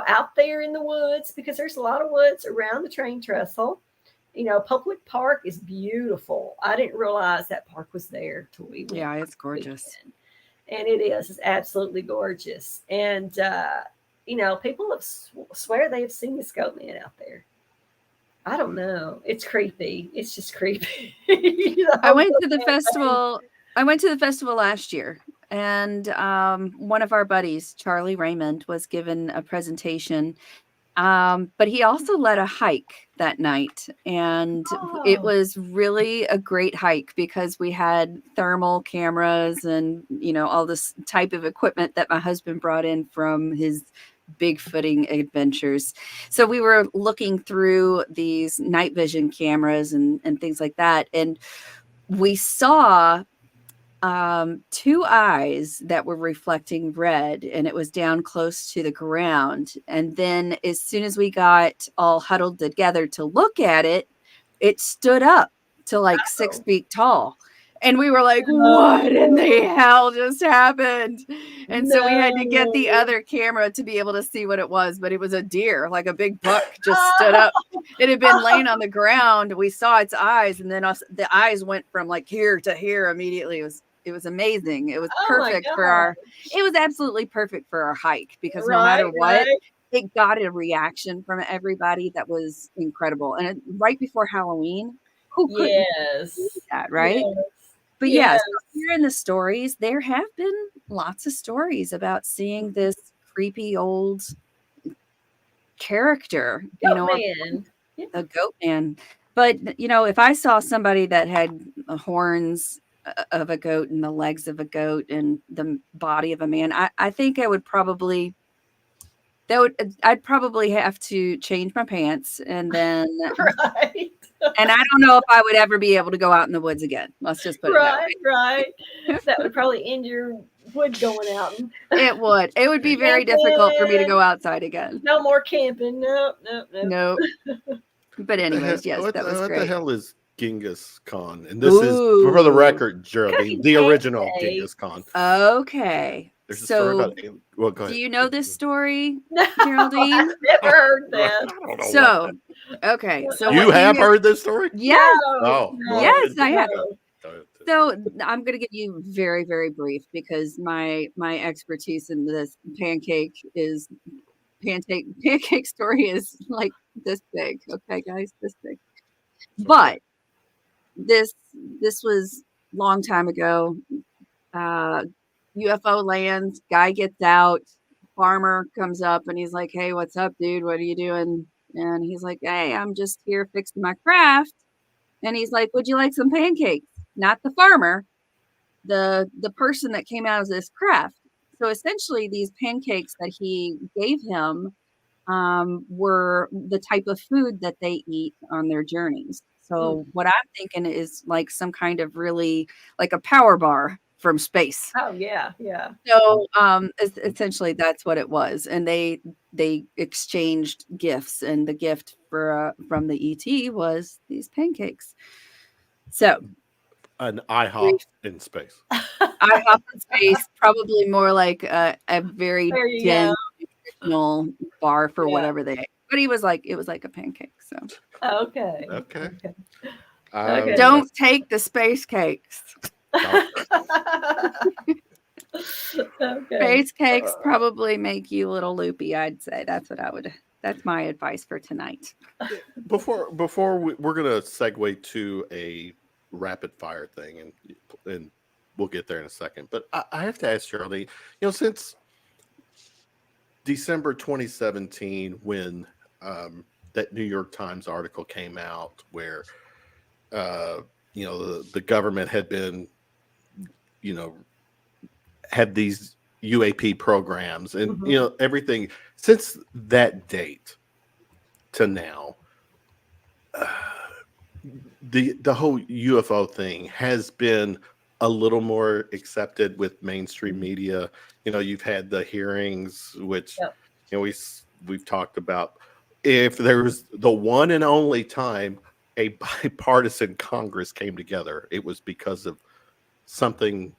out there in the woods, because there's a lot of woods around the train trestle. Public Park is beautiful. I didn't realize that park was there till we went.
Yeah, it's gorgeous.
And it is. It's absolutely gorgeous. And, people have swear they have seen this Goat Man out there. I don't know. It's creepy. It's just creepy.
I went to the festival. I went to the festival last year, and one of our buddies, Charlie Raymond, was given a presentation. But he also led a hike that night, and it was really a great hike because we had thermal cameras and, all this type of equipment that my husband brought in from his Bigfooting adventures. So we were looking through these night vision cameras and things like that. And we saw two eyes that were reflecting red, and it was down close to the ground. And then as soon as we got all huddled together to look at it, it stood up to like 6 feet tall. And we were like, what in the hell just happened? And so we had to get the other camera to be able to see what it was. But it was a deer, like a big buck just stood up. It had been laying on the ground. We saw its eyes, and then the eyes went from like here to here immediately. It was amazing. It was perfect it was absolutely perfect for our hike, because no matter what, it got a reaction from everybody that was incredible. And right before Halloween, who couldn't do that, right? Yes. But yes, here in the stories, there have been lots of stories about seeing this creepy old character, a goat man. But, if I saw somebody that had horns of a goat and the legs of a goat and the body of a man, I think I would probably I'd probably have to change my pants, and then
right.
And I don't know if I would ever be able to go out in the woods again. Let's just put it that way.
Right. That would probably end your wood going out.
It would. It would be very difficult for me to go outside again.
No more camping. Nope.
But anyways, yes, that was great.
What the hell is Genghis Khan? And this is, for the record, Geraldine, the original Genghis Khan.
Okay.
There's a story about go ahead.
Do you know this story, Geraldine?
I've never heard that.
So
you have heard this story?
Yes.
No.
Yes, I have. So I'm going to give you very, very brief, because my expertise in this pancake story is like this big. Okay, guys, this big. But this was long time ago. UFO lands, guy gets out, farmer comes up and he's like, hey, what's up, dude? What are you doing? And he's like, hey, I'm just here fixing my craft. And he's like, would you like some pancakes? Not the farmer, the person that came out of this craft. So essentially these pancakes that he gave him were the type of food that they eat on their journeys. So what I'm thinking is like some kind of really like a power bar from space.
Oh yeah.
So essentially that's what it was, and they exchanged gifts, and the gift from the ET was these pancakes. So
an IHOP in space.
IHOP in space, probably more like a very dense nutritional bar for whatever they ate. But it was like a pancake. So
okay.
Don't take the space cakes. Space cakes probably make you a little loopy, I'd say. That's what I would That's my advice for tonight.
Before we're gonna segue to a rapid fire thing, and we'll get there in a second. But I have to ask Geraldine, since December 2017, when that New York Times article came out, where the government had been, had these UAP programs, and everything since that date to now. The whole UFO thing has been a little more accepted with mainstream media. You've had the hearings, which we've talked about. If there was the one and only time a bipartisan Congress came together, it was because of something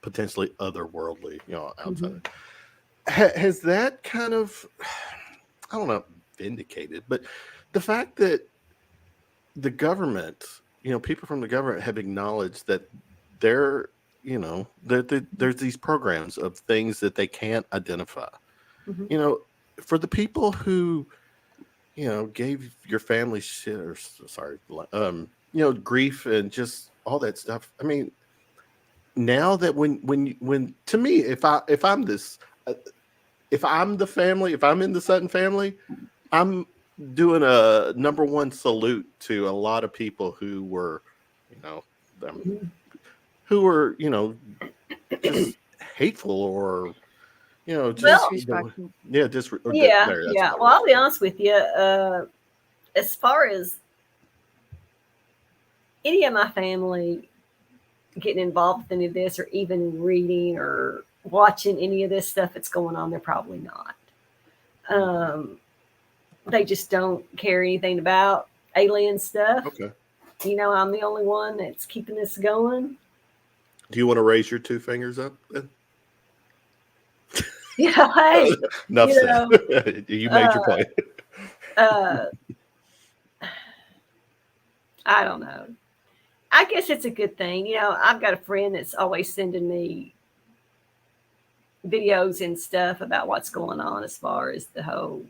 potentially otherworldly, outside. Has that kind of, I don't know, vindicated, but the fact that the government, people from the government have acknowledged that there's these programs of things that they can't identify. For the people who, gave your family shit, or sorry, grief and just all that stuff. I mean, now that when to me, if I'm the family, if I'm in the Sutton family, I'm doing a number one salute to a lot of people who were, just hateful or, just
disrespectful.
Well, I'll be honest with you. As far as any of my family getting involved with any of this, or even reading or watching any of this stuff that's going on, they're probably not. They just don't care anything about alien stuff.
Okay.
I'm the only one that's keeping this going.
Do you want to raise your two fingers up then?
Yeah, hey.
Enough said. You made your point.
I don't know. I guess it's a good thing. I've got a friend that's always sending me videos and stuff about what's going on as far as the whole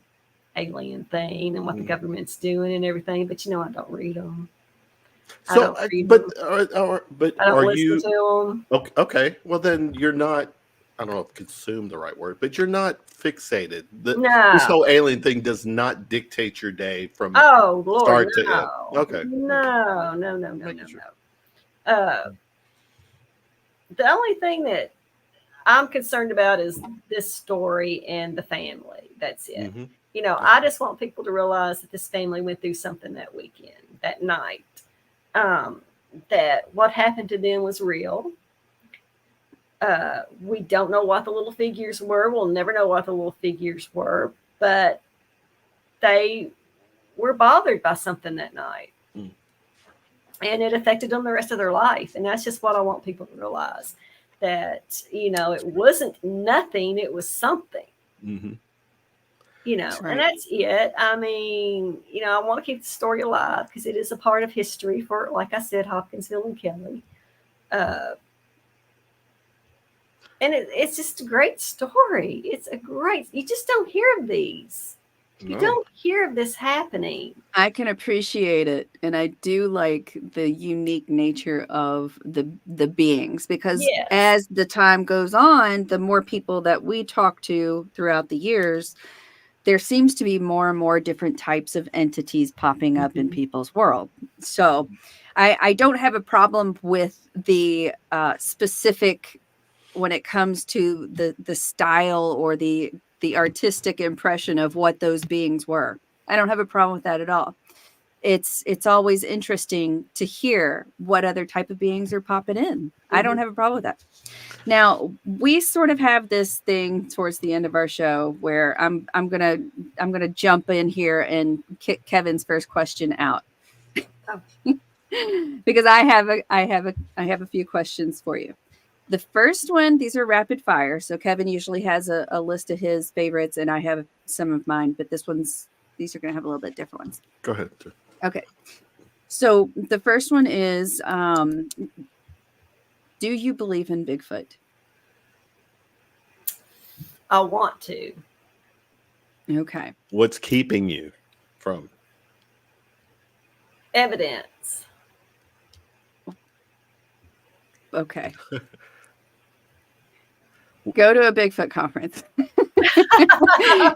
alien thing and what the government's doing and everything. But I don't read them.
So,
I don't
are
listen
you
to them.
okay? Well, then you're not. I don't know if consume the right word, but you're not fixated.
No.
This whole alien thing does not dictate your day from
Lord,
start to
no.
end. Okay.
No. The only thing that I'm concerned about is this story and the family. That's it. I just want people to realize that this family went through something that weekend, that night. That what happened to them was real. We don't know what the little figures were. We'll never know what the little figures were, but they were bothered by something that night. And it affected them the rest of their life. And that's just what I want people to realize, that, it wasn't nothing, it was something.
That's right.
And that's it. I mean, I want to keep the story alive because it is a part of history for, like I said, Hopkinsville and Kelly. And it's just a great story. You just don't hear of these. You don't hear of this happening.
I can appreciate it, and I do like the unique nature of the beings, because as the time goes on, the more people that we talk to throughout the years, there seems to be more and more different types of entities popping up in people's world. So I don't have a problem with the specific when it comes to the style or the artistic impression of what those beings were. I don't have a problem with that at all. It's always interesting to hear what other type of beings are popping in. I don't have a problem with that. Now, we sort of have this thing towards the end of our show where I'm gonna jump in here and kick Kevin's first question out. Because I have a few questions for you. The first one, these are rapid fire. So Kevin usually has a list of his favorites, and I have some of mine, but these are going to have a little bit different ones.
Go ahead.
Okay. So the first one is, do you believe in Bigfoot?
I want to.
Okay.
What's keeping you from?
Evidence.
Okay. Go to a Bigfoot conference.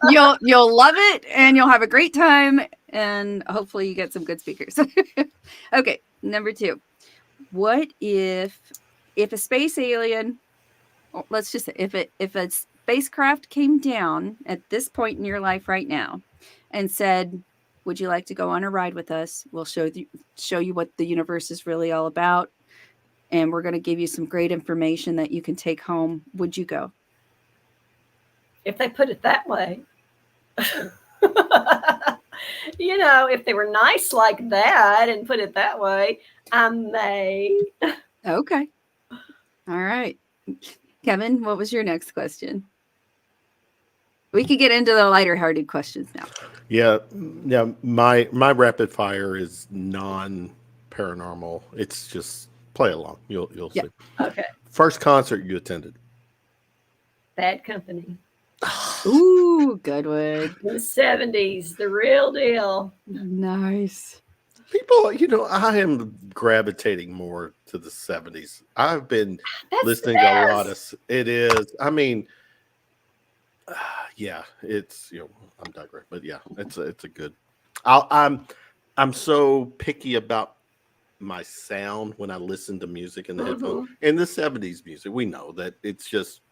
You'll love it, and you'll have a great time, and hopefully you get some good speakers. Okay, number 2. What if a space alien, let's just say if a spacecraft came down at this point in your life right now and said, would you like to go on a ride with us? We'll show you what the universe is really all about, and we're going to give you some great information that you can take home. Would you go?
If they put it that way. If they were nice like that and put it that way, I may.
Okay. All right. Kevin, what was your next question? We could get into the lighter-hearted questions now.
Yeah. My rapid fire is non-paranormal. It's just play along. You'll see.
Okay.
First concert you attended?
Bad Company.
Ooh, good one.
In the 70s, the real deal.
Nice.
People, I am gravitating more to the 70s. I've been listening to a lot of it is. I mean, yeah, it's I'm digressing, but yeah, it's a good. I'm so picky about my sound when I listen to music in the headphones. In the 70s music, we know that it's just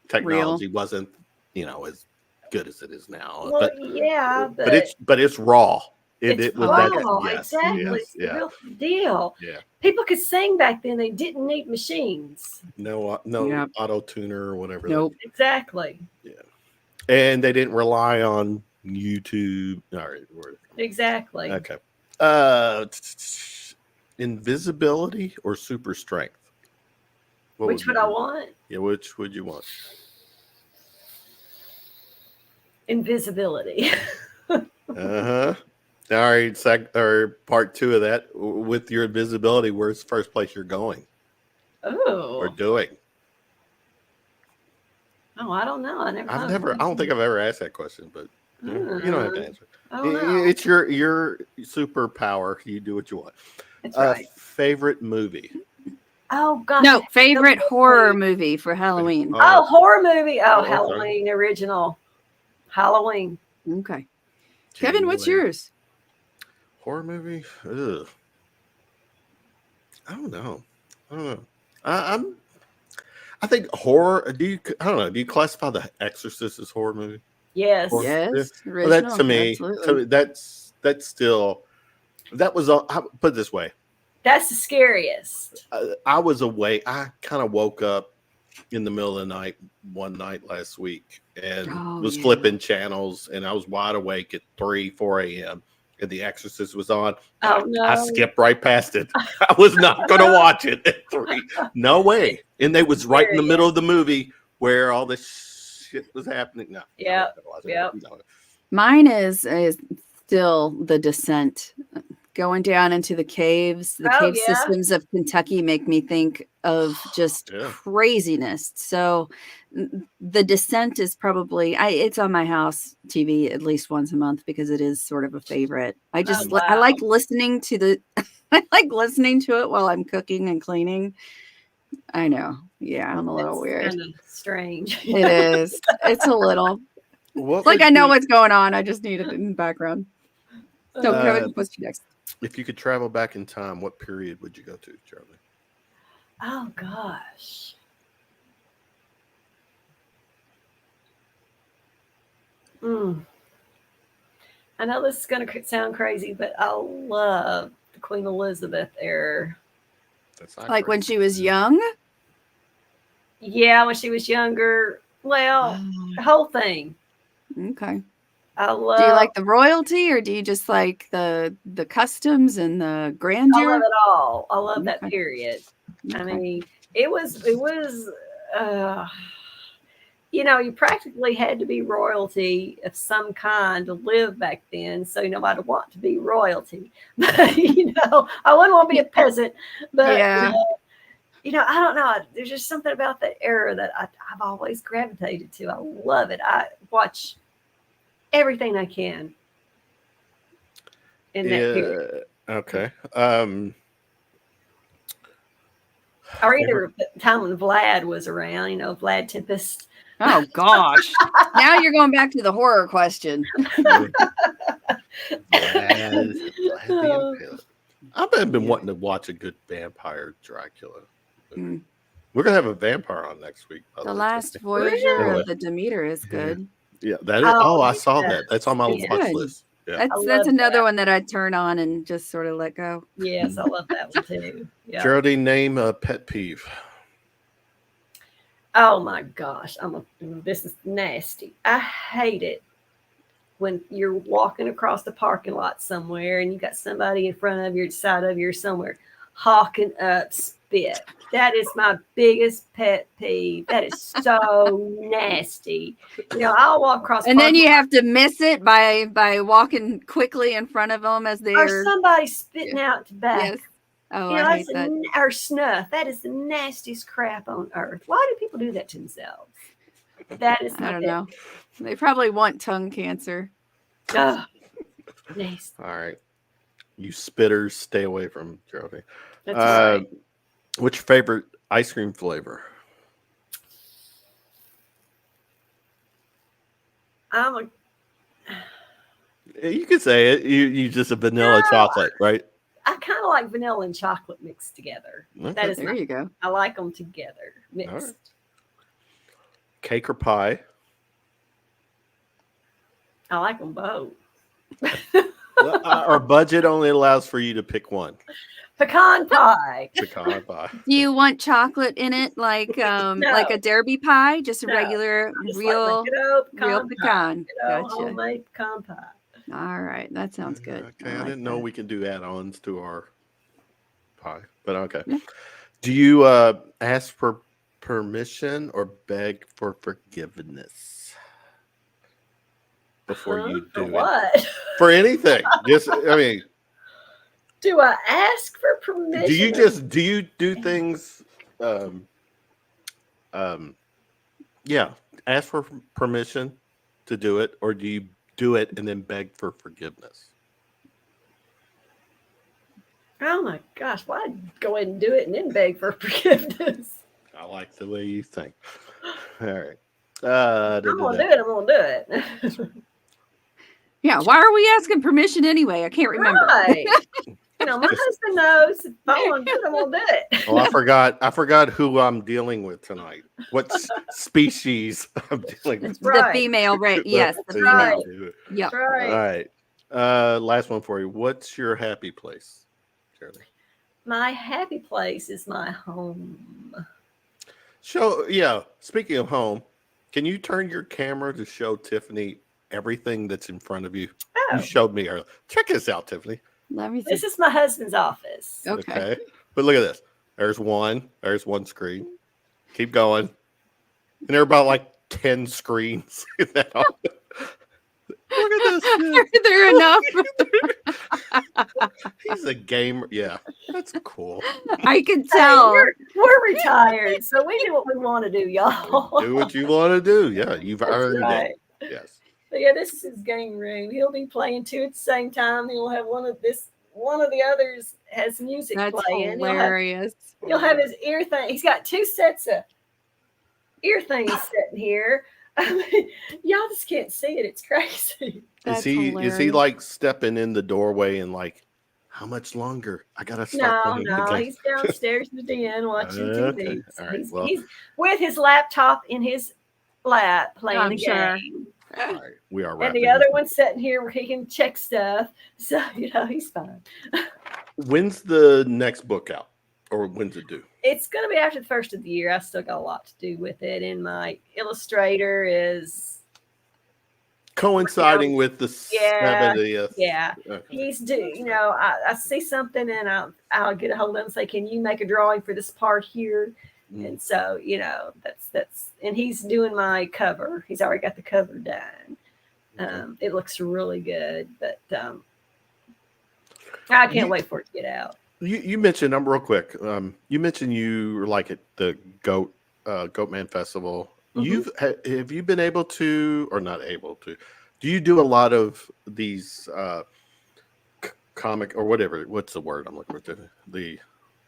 technology wasn't as good as it is now.
Well, yeah,
but it's raw. It was
raw.
that,
Exactly.
Yes,
it's the real deal.
Yeah.
People could sing back then. They didn't need machines.
No auto tuner or whatever.
Nope.
Exactly.
Yeah. And they didn't rely on YouTube. All right.
Exactly.
Okay. Invisibility or super strength?
Which would I want?
Yeah, which would you want?
Invisibility.
Uh-huh. All right, or part 2 of that. With your invisibility, where's the first place you're going?
Oh.
Or doing?
Oh, I don't know. I
don't think I've ever asked that question, but you don't have to answer.
No.
It's your superpower. You do what you want.
That's right.
Favorite movie?
Oh God.
No, favorite horror movie for Halloween.
Oh, horror movie. Oh,
okay.
Halloween original. Halloween.
Okay. Kevin, what's yours?
Horror movie? Ugh. I don't know. I think horror. I don't know. Do you classify The Exorcist as horror movie?
Yes.
Horror?
Yes.
Well, that to me,
absolutely.
that's still. That was. I'll put it this way.
That's the scariest.
I was awake. I kind of woke up in the middle of the night one night last week and was flipping channels, and I was wide awake at 4 a.m. and The Exorcist was on.
Oh, no.
I skipped right past it. I was not going to watch it at 3. No way. And they was right in the middle of the movie where all this shit was happening. No.
Yeah.
No.
Mine is still The Descent. Going down into the caves, cave systems of Kentucky make me think of just craziness. So The Descent is probably, it's on my house TV at least once a month because it is sort of a favorite. I like listening to I like listening to it while I'm cooking and cleaning. I know. Yeah, I'm a little weird.
Kind of strange.
It is. It's a little. It's like I know what's going on. I just need it in the background. So, Kevin, what's your next?
If you could travel back in time, what period would you go to, Geraldine?
Oh, gosh. I know this is going to sound crazy, but I love the Queen Elizabeth era.
That's not
like
crazy.
when she was young?
Yeah, when she was younger. Well, the whole thing.
Okay.
I love.
Do you like the royalty, or do you just like the customs and the grandeur?
I love it all. I love that period.
Okay.
I mean, it was. You practically had to be royalty of some kind to live back then. So nobody want to be royalty. But I wouldn't want to be a peasant. But
yeah.
I don't know. There's just something about that era that I've always gravitated to. I love it. I watch everything I can in that period.
Okay.
Or either the time when Vlad was around, Vlad Tempest.
Oh gosh. Now you're going back to the horror question.
I've been wanting to watch a good vampire Dracula. We're gonna have a vampire on next week.
The Last Voyager of the Demeter is good.
Yeah, that is. I saw that. That's on my watch list. Yeah.
That's another one that I'd turn on and just sort of let go.
Yes, I love that one too. Yeah.
Geraldine, name a pet peeve.
Oh my gosh, this is nasty. I hate it when you're walking across the parking lot somewhere and you got somebody in front of you, side of you, or somewhere hawking up spit. That is my biggest pet peeve. That is so nasty. I'll walk across,
and then you have to miss it by walking quickly in front of them as they're
or somebody spitting out tobacco.
Yes. Oh, I hate that.
Or snuff. That is the nastiest crap on earth. Why do people do that to themselves? That is.
I don't know. They probably want tongue cancer.
Ugh. Nasty.
All right, you spitters, stay away from Geraldine.
That's right.
What's your favorite ice cream flavor? You could say it. You just a vanilla chocolate, right?
I kind of like vanilla and chocolate mixed together.
Okay.
That is
there you go.
I like them together, mixed.
Right. Cake or pie?
I like them both.
Our budget only allows for you to pick one.
Pecan pie.
Pecan pie.
Do you want chocolate in it, like like a Derby pie, just a regular, real pecan? Gotcha.
Homemade pecan pie.
All right, that sounds good.
Okay, I didn't know we can do add-ons to our pie, but okay. Yeah. Do you ask for permission or beg for forgiveness before you do
what?
For anything? Just, I mean,
do I ask for permission?
Do you do things? Yeah, ask for permission to do it, or do you do it and then beg for forgiveness?
Oh my gosh, why go ahead and do it and then beg for forgiveness?
I like the way you think. All right.
I'm going to do it.
Yeah, why are we asking permission anyway? I can't remember.
Right. My husband knows. If I want to do it, I'm going to do it.
Oh, I forgot who I'm dealing with tonight. What species I'm dealing with.
The female, right? Yes, the female.
Right.
Yep.
That's right.
All right. Last one for you. What's your happy place, Shirley?
My happy place is my home.
Speaking of home, can you turn your camera to show Tiffany everything that's in front of you?
Oh.
You showed me earlier. Check this out, Tiffany.
Let me see.
This is my husband's office.
Okay.
But look at this. There's one screen. Keep going. And there are about like 10 screens in that office. Look at this.
There enough.
He's a gamer. Yeah, that's cool.
I can tell.
We're retired, so we do what we want to do, y'all.
Do what you want to do. Yeah, you've earned it. Yes.
So yeah, this is his game room. He'll be playing two at the same time. He'll have one of the others has music playing.
Hilarious.
He'll have his ear thing. He's got two sets of ear things sitting here. I mean, y'all just can't see it. It's crazy.
Is he like stepping in the doorway and like, how much longer? I gotta start.
No, he's downstairs in the den watching TV.
All right,
he's with his laptop in his lap playing a game.
All right, we are.
And the other one's sitting here where he can check stuff. So he's fine.
When's the next book out, or when's it due?
It's going to be after the first of the year. I still got a lot to do with it, and my illustrator is
coinciding with the 70th.
Yeah, okay. He's due. I see something, and I'll get a hold of him and say, "Can you make a drawing for this part here?" And so that's and he's doing my cover. He's already got the cover done. It looks really good, but I can't wait for it to get out.
You mentioned real quick. You mentioned you were like at the Goatman Festival. Mm-hmm. Have you been able to, or not able to? Do you do a lot of these comic or whatever? What's the word I'm looking for? The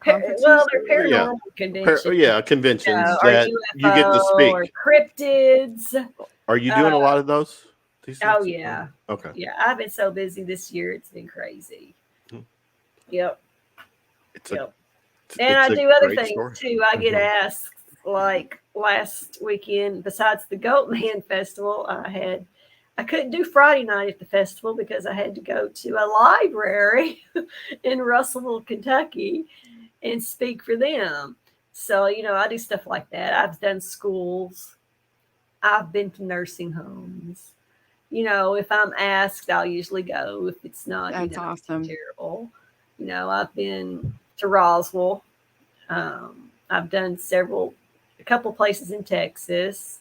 Well, they're paranormal conventions.
Conventions
Or
that you get to
UFO or
speak.
cryptids.
Are you doing a lot of those?
Oh yeah.
Okay.
Yeah, I've been so busy this year; it's been crazy. Yep. And I do other things too. I get asked, like last weekend, besides the Goat Man Festival, I couldn't do Friday night at the festival because I had to go to a library in Russellville, Kentucky, and speak for them. So, I do stuff like that. I've done schools. I've been to nursing homes. If I'm asked, I'll usually go. If it's not,
That's awesome.
Terrible. I've been to Roswell. I've done a couple places in Texas.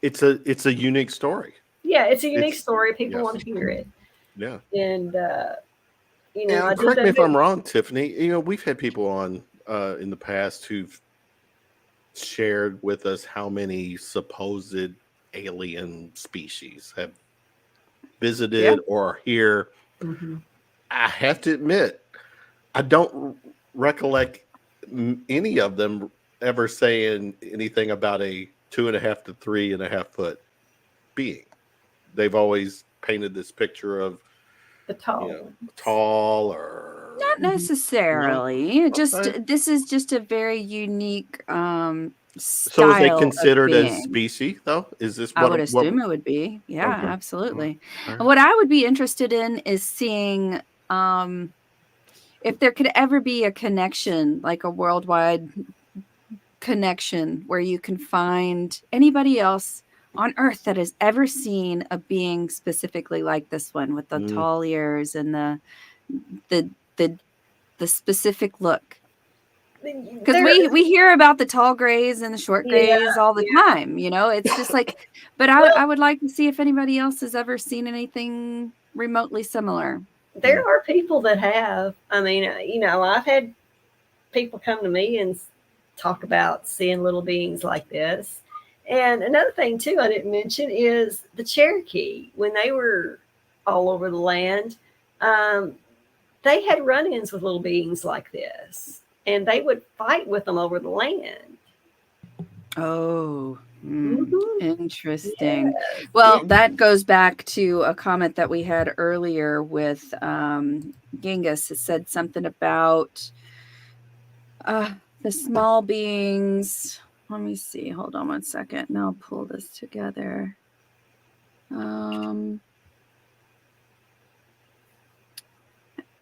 It's a unique story.
Yeah, it's a unique story. People want to hear it.
Yeah.
And
correct me if I'm wrong, Tiffany. We've had people on in the past who've shared with us how many supposed alien species have visited or are here.
Mm-hmm.
I have to admit, I don't recollect any of them ever saying anything about a 2.5 to 3.5 foot being. They've always painted this picture of
the
tall or
not necessarily. This is just a very unique style.
So is they considered a species though? Is this what
I would assume it would be? Yeah,
okay.
Absolutely.
Right.
And what I would be interested in is seeing if there could ever be a connection, like a worldwide connection where you can find anybody else on Earth that has ever seen a being specifically like this one with the tall ears and the specific look. Because we hear about the tall grays and the short grays all the time, it's just like, but I would like to see if anybody else has ever seen anything remotely similar.
There are people that have. I mean, I've had people come to me and talk about seeing little beings like this. And another thing too I didn't mention is the Cherokee. When they were all over the land, they had run-ins with little beings like this, and they would fight with them over the land.
Oh, interesting. Yes. Well, that goes back to a comment that we had earlier with Genghis. It said something about the small beings. Let me see. Hold on one second. Now I'll pull this together.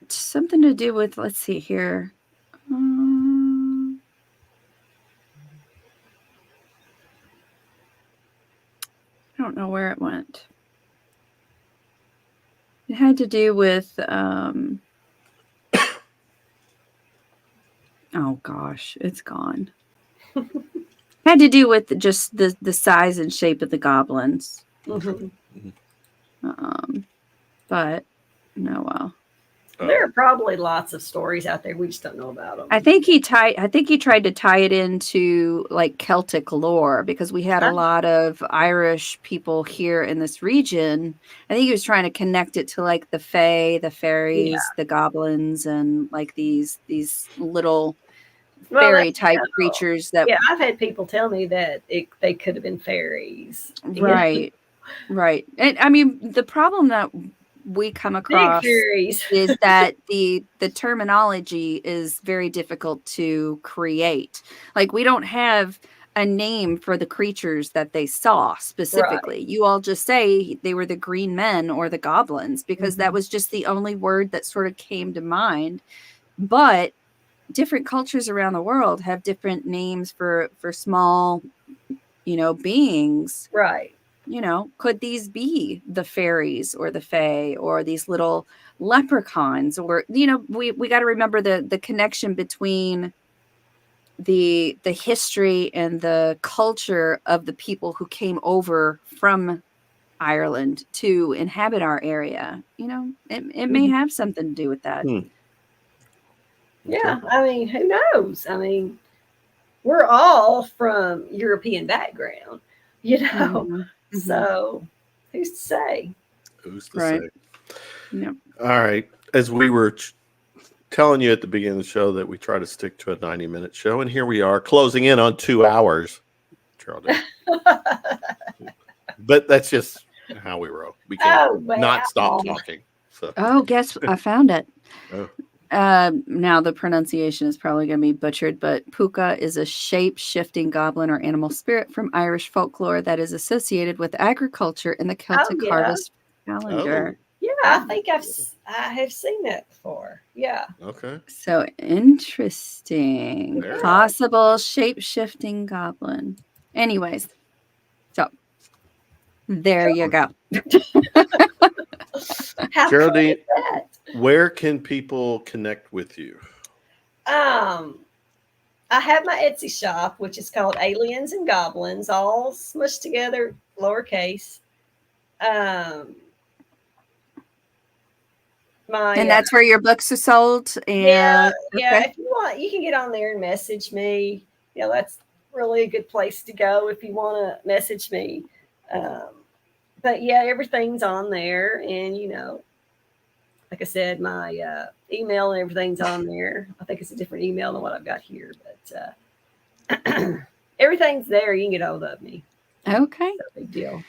Something to do with, let's see here. I don't know where it went. It had to do with, oh gosh, it's gone. Had to do with just the size and shape of the goblins.
Mm-hmm.
But no, well.
There are probably lots of stories out there. We just don't know about them.
I think he tried to tie it into like Celtic lore because we had a lot of Irish people here in this region. I think he was trying to connect it to like the fae, the fairies, the goblins, and like these little fairy type creatures that.
Yeah, I've had people tell me that they could have been fairies.
Right. Right. And I mean, the problem that we come across is that the terminology is very difficult to create. Like we don't have a name for the creatures that they saw specifically. Right. You all just say they were the green men or the goblins because that was just the only word that sort of came to mind. But different cultures around the world have different names for small, beings.
Right.
Could these be the fairies or the fae or these little leprechauns? Or, we got to remember the connection between the history and the culture of the people who came over from Ireland to inhabit our area. It may have something to do with that.
Yeah, I mean, who knows? I mean, we're all from European background. you know.
Mhm.
So who's to say?
Who's to
Right.
say?
Yep.
All right. As we were telling you at the beginning of the show that we try to stick to a 90-minute show, and here we are closing in on 2 hours, Geraldine. But that's just how we roll. We can't not stop talking. So.
Oh, guess I found it.
Oh.
Now the pronunciation is probably going to be butchered, but Puka is a shape-shifting goblin or animal spirit from Irish folklore that is associated with agriculture in the Celtic harvest calendar.
Oh.
Yeah, I think I have seen that before. Yeah.
Okay.
So interesting.
Very
Possible shape-shifting goblin. Anyways, so there you go.
How
Geraldine,
cool is that?
where can people connect with you?
I have my Etsy shop, which is called Aliens and Goblins, all smushed together, lowercase.
And that's where your books are sold. And
yeah. If you want, you can get on there and message me. You know, that's really a good place to go if you want to message me. But yeah, everything's on there, and you know, like I said, my email and everything's on there. I think it's a different email than what I've got here, but everything's there. You can get hold of me.
Okay.
No big deal.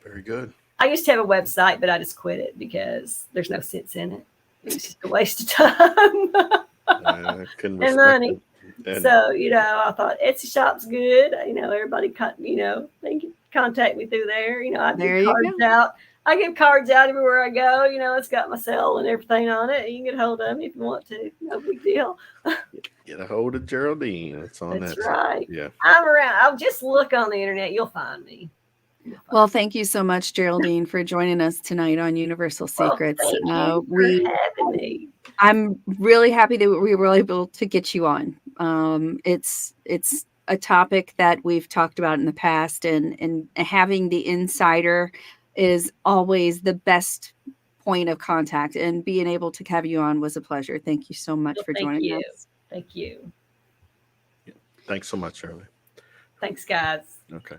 Very good.
I used to have a website, but I just quit it because there's no sense in it. It's just a waste of time
and
money. So, you know, I thought Etsy shop's good. You know, everybody, they can contact me through there. You know, I give cards out. I give cards out everywhere I go. You know, it's got my cell and everything on it. You can get a hold of me if you want to. No big deal.
Get a hold of Geraldine. It's on that.
That's right.
Yeah.
I'm around. I'll just look on the internet. You'll find me.
Well, thank you so much, Geraldine, for joining us tonight on Universal Secrets.
Thank you for having me.
I'm really happy that we were able to get you on. It's a topic that we've talked about in the past, and having the insider is always the best point of contact, and being able to have you on was a pleasure. Thank you so much for joining us.
Thank you.
Yeah. Thanks so much, Shirley.
Thanks, guys.
Okay.